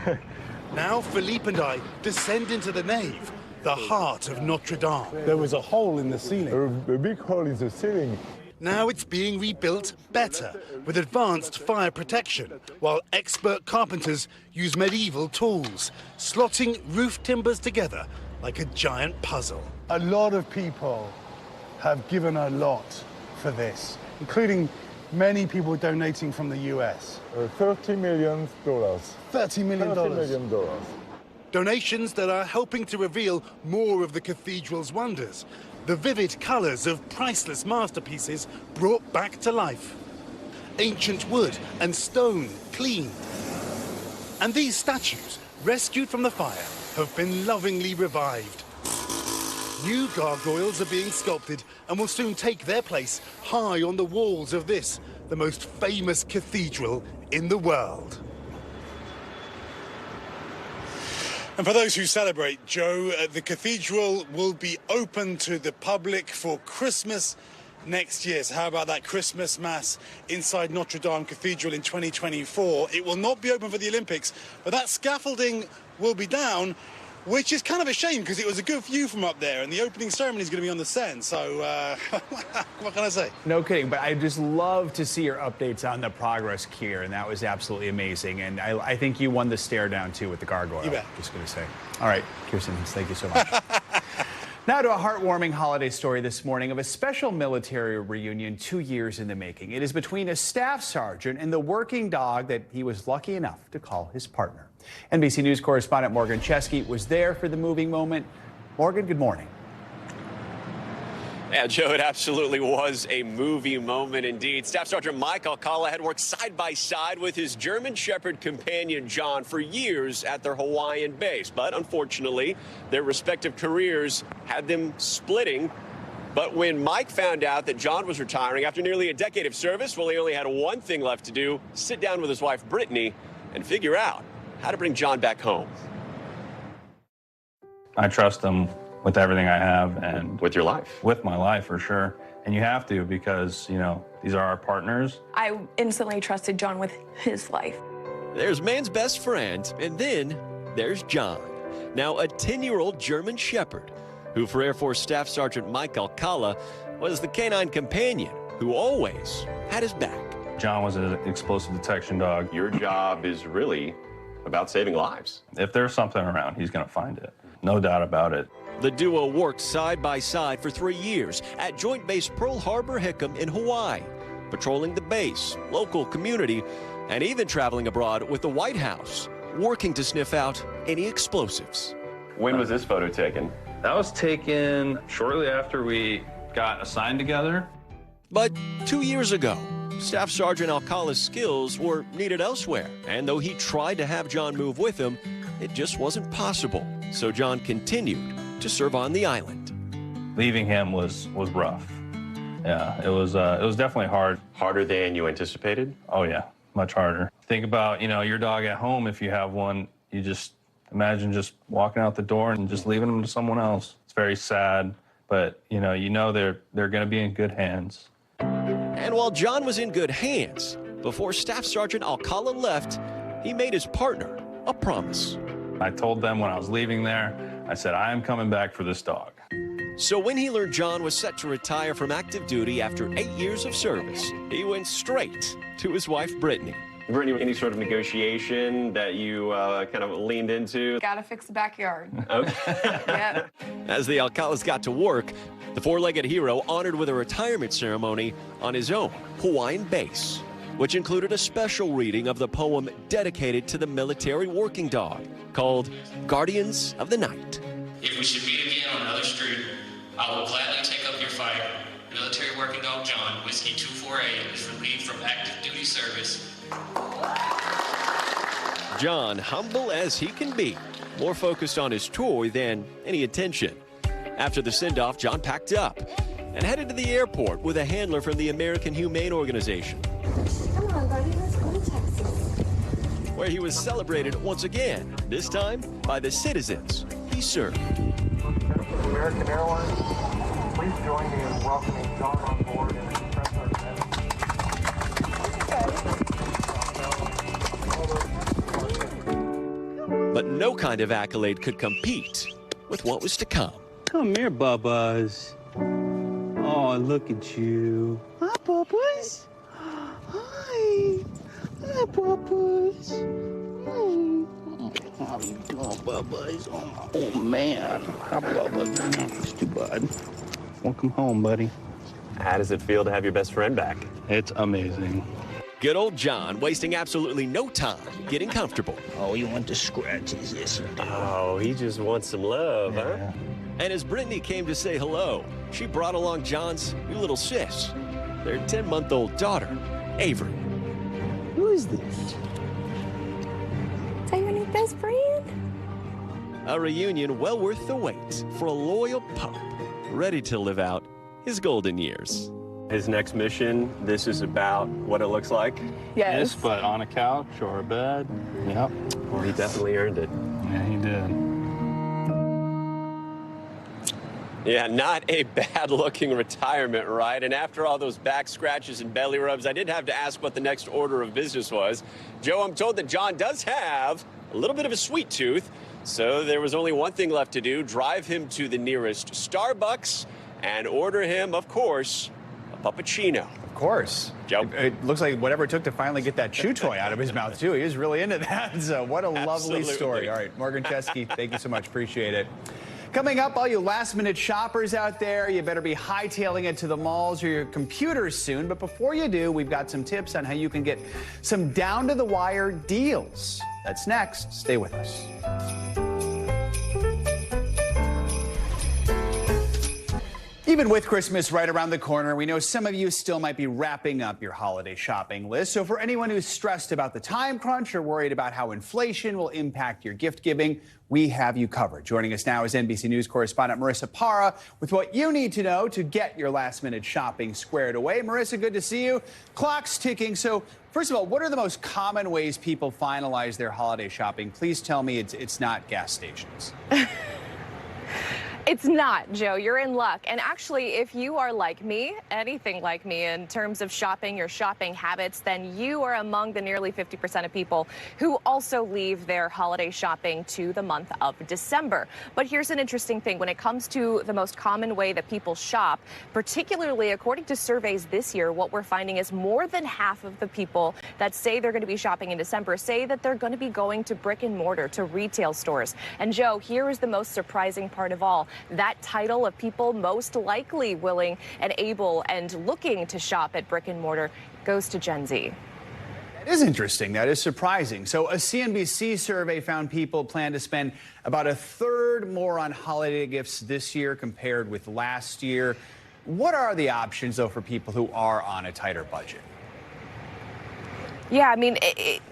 Now Philippe and I descend into the nave, the heart of Notre Dame. There was a hole in the ceiling. A big hole in the ceiling. Now it's being rebuilt better, with advanced fire protection, while expert carpenters use medieval tools, slotting roof timbers together like a giant puzzle. A lot of people have given a lot for this, including many people donating from the US. $30 million. $30 million. $30 million. Donations that are helping to reveal more of the cathedral's wonders. The vivid colours of priceless masterpieces brought back to life. Ancient wood and stone cleaned. And these statues, rescued from the fire, have been lovingly revived. New gargoyles are being sculpted and will soon take their place high on the walls of this, the most famous cathedral in the world. And for those who celebrate, Joe, the cathedral will be open to the public for Christmas next year. So how about that Christmas Mass inside Notre Dame Cathedral in 2024? It will not be open for the Olympics, but that scaffolding will be down, which is kind of a shame because it was a good view from up there, and the opening ceremony is going to be on the Seine. So what can I say? No kidding, but I just love to see your updates on the progress here, and that was absolutely amazing. And I think you won the stare down, too, with the gargoyle. You bet. Just going to say. All right, Kirsten, thank you so much. Now to a heartwarming holiday story this morning of a special military reunion 2 years in the making. It is between a staff sergeant and the working dog that he was lucky enough to call his partner. NBC News correspondent Morgan Chesky was there for the moving moment. Morgan, good morning. Yeah, Joe, it absolutely was a movie moment indeed. Staff Sergeant Mike Alcala had worked side by side with his German Shepherd companion John for years at their Hawaiian base. But unfortunately, their respective careers had them splitting. But when Mike found out that John was retiring after nearly a decade of service, well, he only had one thing left to do: sit down with his wife, Brittany, and figure out how to bring John back home. I trust him with everything I have, and with your life. With my life, for sure. And you have to, because, you know, these are our partners. I instantly trusted John with his life. There's man's best friend, and then there's John, now a 10-year-old German Shepherd, who for Air Force Staff Sergeant Mike Alcala was the canine companion who always had his back. John was an explosive detection dog. Your job is really about saving lives. If there's something around, he's going to find it. No doubt about it. The duo worked side by side for 3 years at Joint Base Pearl Harbor Hickam in Hawaii, patrolling the base, local community, and even traveling abroad with the White House, working to sniff out any explosives. When was this photo taken? That was taken shortly after we got assigned together. But 2 years ago, Staff Sergeant Alcala's skills were needed elsewhere, and though he tried to have John move with him, it just wasn't possible. So John continued to serve on the island. Leaving him was rough. Yeah, it was definitely hard. Harder than you anticipated? Oh yeah, much harder. Think about, you know, your dog at home. If you have one, you just imagine just walking out the door and just leaving them to someone else. It's very sad, but you know they're going to be in good hands. And while John was in good hands, before Staff Sergeant Alcala left, he made his partner a promise. I told them when I was leaving there, I said, I am coming back for this dog. So when he learned John was set to retire from active duty after 8 years of service, he went straight to his wife, Brittany. Were any sort of negotiation that you kind of leaned into? Gotta fix the backyard. Okay. Yep. As the Alcalas got to work, the four-legged hero honored with a retirement ceremony on his own Hawaiian base, which included a special reading of the poem dedicated to the military working dog, called Guardians of the Night. If we should meet again on another street, I will gladly take up your fight. Military working dog John, Whiskey 248, is relieved from active duty service. John, humble as he can be, more focused on his toy than any attention. After the send-off, John packed up and headed to the airport with a handler from the American Humane Organization. Come on, buddy, let's go to Texas. Where he was celebrated once again, this time by the citizens he served. American Airlines, please join me in welcoming John on board and express our gratitude. But no kind of accolade could compete with what was to come. Come here, Bubba's. Oh, look at you. Hi, Bubba's. Hi. Hi, Bubba's. How you doing, Bubba's? Oh, man. Hi, Bubba's. It's too bad. Welcome home, buddy. How does it feel to have your best friend back? It's amazing. Good old John wasting absolutely no time getting comfortable. Oh, you want the scratches? Yes, you do. Oh, he just wants some love, huh? And as Brittany came to say hello, she brought along John's new little sis, their 10-month-old daughter, Avery. Who is this? Is that your new best friend? A reunion well worth the wait for a loyal pup, ready to live out his golden years. His next mission, this is about what it looks like. Yes. But on a couch or a bed. Yep. Well, he definitely earned it. Yeah, he did. Yeah, not a bad-looking retirement, right? And after all those back scratches and belly rubs, I did have to ask what the next order of business was. Joe, I'm told that John does have a little bit of a sweet tooth, so there was only one thing left to do: drive him to the nearest Starbucks and order him, of course, a puppuccino. Of course. Joe. It looks like whatever it took to finally get that chew toy out of his mouth, too. He was really into that. So what a lovely story. All right, Morgan Chesky, thank you so much. Appreciate it. Coming up, all you last-minute shoppers out there, you better be hightailing it to the malls or your computers soon. But before you do, we've got some tips on how you can get some down-to-the-wire deals. That's next. Stay with us. Even with Christmas right around the corner, we know some of you still might be wrapping up your holiday shopping list. So for anyone who's stressed about the time crunch or worried about how inflation will impact your gift giving, we have you covered. Joining us now is NBC News correspondent Marissa Parra with what you need to know to get your last-minute shopping squared away. Marissa, good to see you. Clock's ticking. So first of all, what are the most common ways people finalize their holiday shopping? Please tell me it's not gas stations. It's not, Joe. You're in luck. And actually, if you are like me, anything like me in terms of shopping, your shopping habits, then you are among the nearly 50% of people who also leave their holiday shopping to the month of December. But here's an interesting thing. When it comes to the most common way that people shop, particularly according to surveys this year, what we're finding is more than half of the people that say they're going to be shopping in December say that they're going to be going to brick and mortar, to retail stores. And Joe, here is the most surprising part of all. That title of people most likely willing and able and looking to shop at brick and mortar goes to Gen Z. That is interesting. That is surprising. So a CNBC survey found people plan to spend about a third more on holiday gifts this year compared with last year. What are the options, though, for people who are on a tighter budget? Yeah, I mean,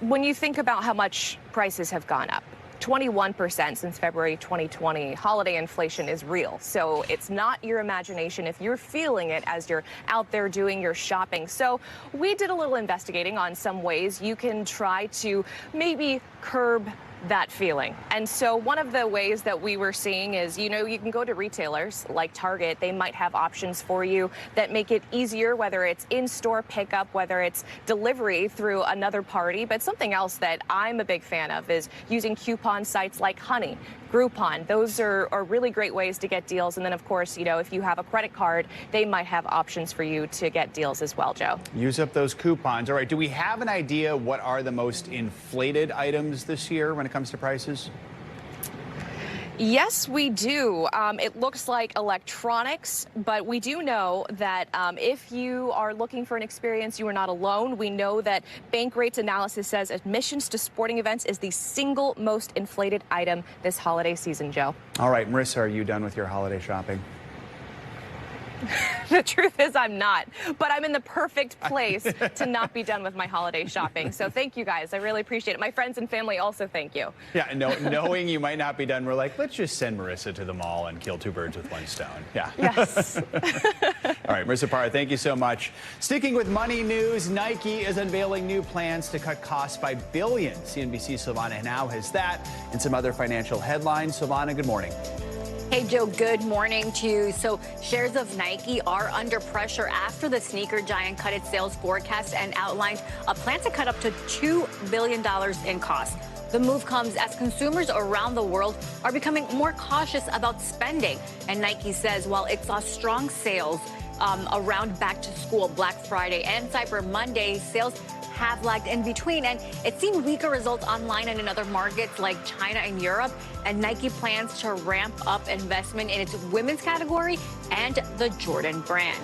when you think about how much prices have gone up, 21% since February 2020. Holiday inflation is real. So it's not your imagination if you're feeling it as you're out there doing your shopping. So we did a little investigating on some ways you can try to maybe curb that feeling. And so one of the ways that we were seeing is, you can go to retailers like Target. They might have options for you that make it easier, whether it's in-store pickup, whether it's delivery through another party. But something else that I'm a big fan of is using coupon sites like Honey, Groupon. Those are really great ways to get deals. And then, of course, if you have a credit card, they might have options for you to get deals as well, Joe. Use up those coupons. All right. Do we have an idea what are the most inflated items this year when it comes to prices? Yes, we do. It looks like electronics, but we do know that if you are looking for an experience, you are not alone. We know that bank rates analysis says admissions to sporting events is the single most inflated item this holiday season, Joe. All right, Marissa, are you done with your holiday shopping? The truth is I'm not, but I'm in the perfect place to not be done with my holiday shopping. So thank you guys. I really appreciate it. My friends and family also thank you. Yeah, knowing you might not be done, we're like, let's just send Marissa to the mall and kill two birds with one stone. Yeah. Yes. All right, Marissa Parra, thank you so much. Sticking with money news, Nike is unveiling new plans to cut costs by billions. CNBC's Silvana now has that and some other financial headlines. Silvana, good morning. Hey, Joe, good morning to you. So shares of Nike are under pressure after the sneaker giant cut its sales forecast and outlined a plan to cut up to $2 billion in costs. The move comes as consumers around the world are becoming more cautious about spending. And Nike says while it saw strong sales around back to school, Black Friday and Cyber Monday, sales have lagged in between, and it's seen weaker results online and in other markets like China and Europe. And Nike plans to ramp up investment in its women's category and the Jordan brand.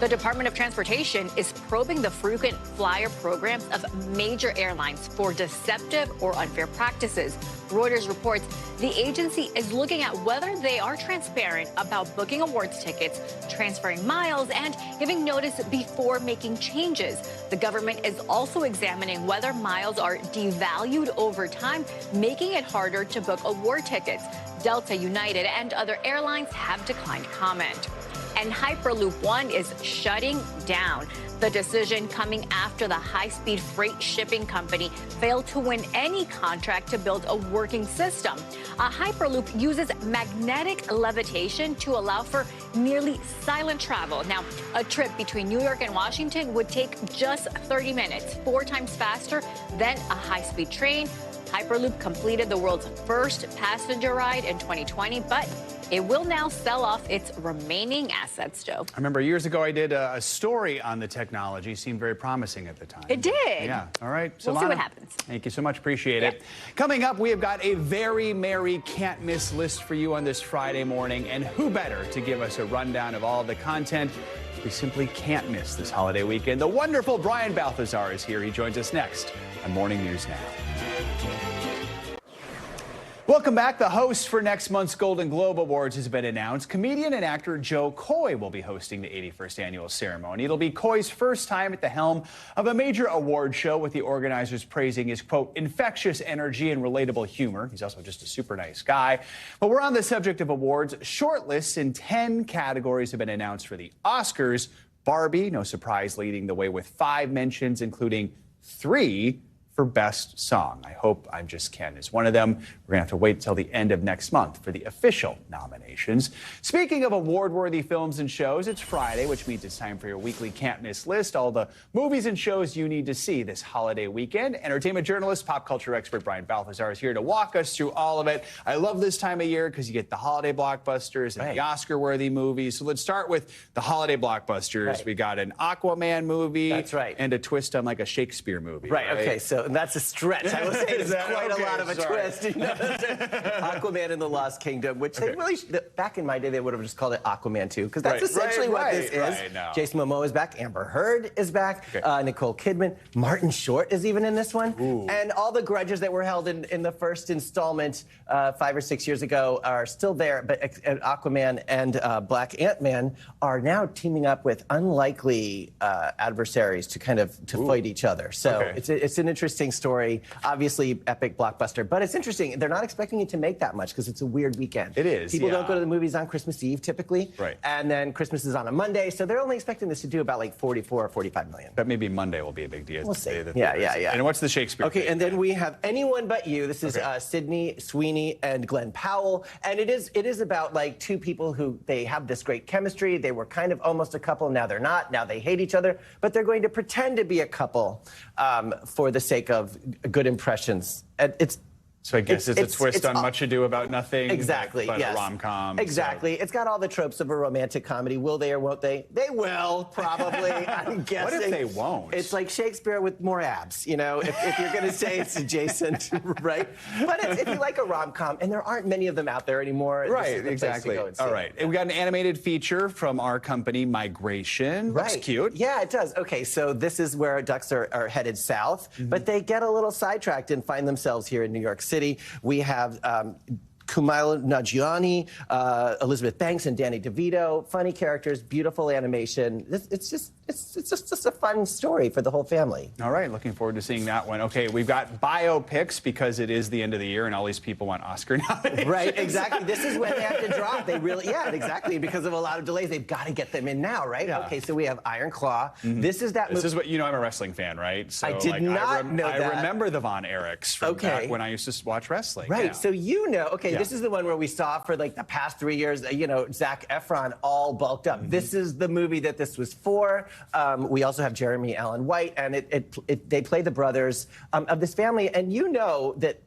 The Department of Transportation is probing the frequent flyer programs of major airlines for deceptive or unfair practices. Reuters reports the agency is looking at whether they are transparent about booking awards tickets, transferring miles, and giving notice before making changes. The government is also examining whether miles are devalued over time, making it harder to book award tickets. Delta, United, and other airlines have declined comment. And Hyperloop One is shutting down. The decision coming after the high-speed freight shipping company failed to win any contract to build a working system. A Hyperloop uses magnetic levitation to allow for nearly silent travel. Now, a trip between New York and Washington would take just 30 minutes, 4 times faster than a high-speed train. Hyperloop completed the world's first passenger ride in 2020, but it will now sell off its remaining assets, Joe. I remember years ago I did a story on the technology. Seemed very promising at the time. It did. Yeah. All right. We'll see what happens. Thank you so much. Appreciate it. Coming up, we have got a very merry can't miss list for you on this Friday morning. And who better to give us a rundown of all the content we simply can't miss this holiday weekend? The wonderful Brian Balthazar is here. He joins us next on Morning News Now. Welcome back. The host for next month's Golden Globe Awards has been announced. Comedian and actor Joe Coy will be hosting the 81st annual ceremony. It'll be Coy's first time at the helm of a major award show, with the organizers praising his, quote, infectious energy and relatable humor. He's also just a super nice guy. But we're on the subject of awards. Shortlists in 10 categories have been announced for the Oscars. Barbie, no surprise, leading the way with 5 mentions, including 3 for Best Song. I hope I'm Just Ken is one of them. We're going to have to wait till the end of next month for the official nominations. Speaking of award-worthy films and shows, it's Friday, which means it's time for your weekly can't miss list. All the movies and shows you need to see this holiday weekend. Entertainment journalist, pop culture expert Brian Balthazar is here to walk us through all of it. I love this time of year because you get the holiday blockbusters and the Oscar-worthy movies. So let's start with the holiday blockbusters. Right. We got an Aquaman movie. That's right. And a twist on like a Shakespeare movie. Right, okay, so that's a stretch. I will say it's quite a lot of a twist. You know? Aquaman and the Lost Kingdom, which they really, back in my day, they would have just called it Aquaman 2, because that's essentially what this is. No. Jason Momoa is back. Amber Heard is back. Nicole Kidman. Martin Short is even in this one. Ooh. And all the grudges that were held in the first installment 5 or 6 years ago are still there, but Aquaman and Black Ant-Man are now teaming up with unlikely adversaries to kind of fight each other. So it's an interesting story. Obviously, epic blockbuster. But it's interesting. They're not expecting it to make that much because it's a weird weekend. It is. People don't go to the movies on Christmas Eve, typically. Right. And then Christmas is on a Monday. So they're only expecting this to do about like 44 or 45 million. But maybe Monday will be a big deal. We'll see. Yeah. And what's the Shakespeare? Okay, and then we have Anyone But You. This is Sydney Sweeney and Glenn Powell. And it is about like 2 people who they have this great chemistry. They were kind of almost a couple. Now they're not. Now they hate each other. But they're going to pretend to be a couple for the sake of good impressions. So I guess it's a twist on Much Ado About Nothing. Exactly, but yes. a rom-com. Exactly. So. It's got all the tropes of a romantic comedy. Will they or won't they? They will, probably, I'm guessing. What if they won't? It's like Shakespeare with more abs, you know, if you're going to say it's adjacent, right? But if you like a rom-com, and there aren't many of them out there anymore. Right, exactly. All right. And we got an animated feature from our company, Migration. Right. Looks cute. Yeah, it does. Okay, so this is where ducks are headed south, but they get a little sidetracked and find themselves here in New York City. We have Kumail Nanjiani, Elizabeth Banks, and Danny DeVito. Funny characters, beautiful animation. It's just a fun story for the whole family. All right, looking forward to seeing that one. Okay, we've got biopics because it is the end of the year and all these people want Oscar nominations. Right, exactly. This is when they have to drop. They really, exactly. Because of a lot of delays, they've got to get them in now, right? Yeah. Okay, so we have Iron Claw. This is that movie. This is what, you know, I'm a wrestling fan, right? So, I did not know that. I remember the Von Erichs from back when I used to watch wrestling. Right, yeah. so you know, this is the one where we saw for like the past 3 years, you know, Zac Efron all bulked up. This is the movie that this was for. We also have Jeremy Allen White, and they play the brothers of this family, and you know that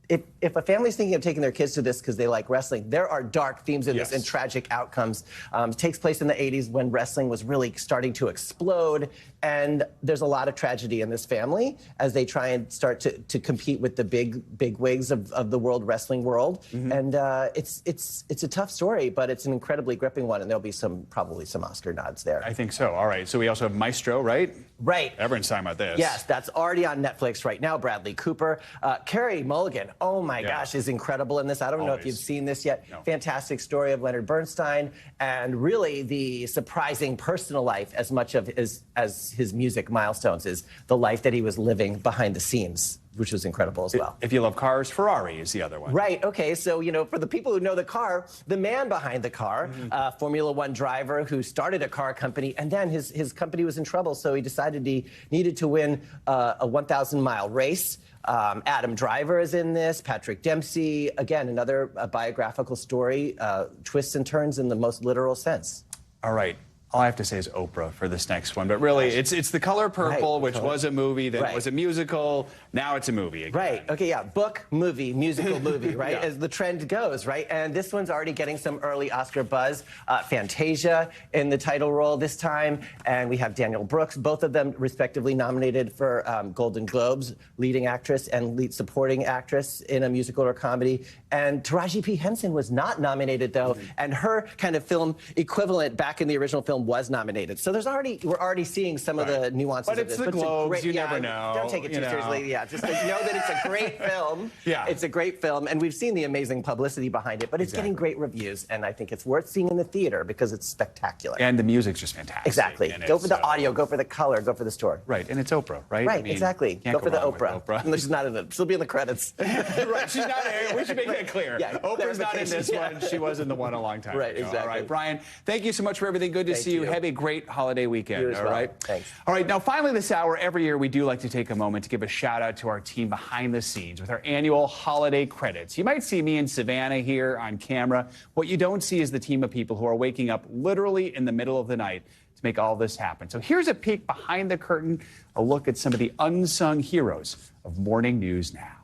if a family's thinking of taking their kids to this because they like wrestling, there are dark themes in this and tragic outcomes. It takes place in the 80s when wrestling was really starting to explode. And there's a lot of tragedy in this family as they try and start to compete with the big wigs of the world wrestling world. And it's a tough story, but it's an incredibly gripping one. And there'll be probably some Oscar nods there. I think so. All right. So we also have Maestro, right? Right. Everyone's talking about this. Yes, that's already on Netflix right now. Bradley Cooper. Carey Mulligan, oh my gosh, is incredible in this. I don't know if you've seen this yet. No. Fantastic story of Leonard Bernstein and really the surprising personal life as much of as his music milestones is the life that he was living behind the scenes, which was incredible as well. If you love cars, Ferrari is the other one. Right, okay, so, for the people who know the car, the man behind the car, Formula One driver who started a car company, and then his company was in trouble, so he decided he needed to win a 1,000-mile race. Adam Driver is in this, Patrick Dempsey, again, another biographical story, twists and turns in the most literal sense. All right. All I have to say is Oprah for this next one, but really, it's The Color Purple, which was a movie, then was a musical, now it's a movie again. Right, okay, yeah, book, movie, musical, movie, right, as the trend goes, right? And this one's already getting some early Oscar buzz. Fantasia in the title role this time, and we have Daniel Brooks, both of them respectively nominated for Golden Globes, leading actress and lead supporting actress in a musical or comedy. And Taraji P. Henson was not nominated, though, and her kind of film equivalent back in the original film was nominated. So we're already seeing some of the nuances but of this. But it's the Globes, you never know. Don't take it too seriously. Yeah, just know that it's a great film. It's a great film, and we've seen the amazing publicity behind it, but it's getting great reviews, and I think it's worth seeing in the theater because it's spectacular. And the music's just fantastic. Exactly. Go for the audio, go for the color, go for the story. Right, and it's Oprah, right? Right, exactly. Go for the Oprah. No, she's not in it. She'll be in the credits. Right, she's not in it. We should make that clear. Yeah, Oprah's not in this one. She was in the one a long time ago. Right, exactly. All right, Brian, thank you so much for everything. Good to see you. Have a great holiday weekend. You as well. All right? Thanks. All right, now finally this hour, every year we do like to take a moment to give a shout out to our team behind the scenes with our annual holiday credits. You might see me and Savannah here on camera. What you don't see is the team of people who are waking up literally in the middle of the night to make all this happen. So here's a peek behind the curtain, a look at some of the unsung heroes of morning news now.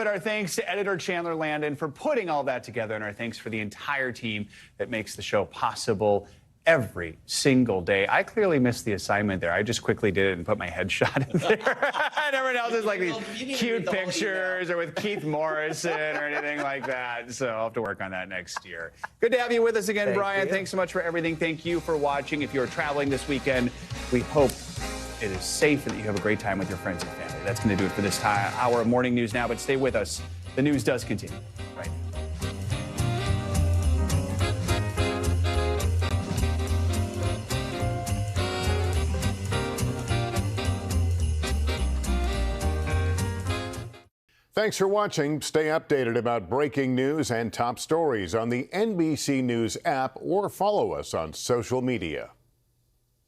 but our thanks to editor Chandler Landon for putting all that together, and our thanks for the entire team that makes the show possible every single day. I clearly missed the assignment there. I just quickly did it and put my headshot in there. And everyone else is like these cute pictures or with Keith Morrison or anything like that. So I'll have to work on that next year. Good to have you with us again, Brian. Thanks so much for everything. Thank you for watching. If you're traveling this weekend, we hope it is safe and that you have a great time with your friends and family. That's going to do it for this hour of Morning News Now, but stay with us. The news does continue right now. Thanks for watching. Stay updated about breaking news and top stories on the NBC News app or follow us on social media.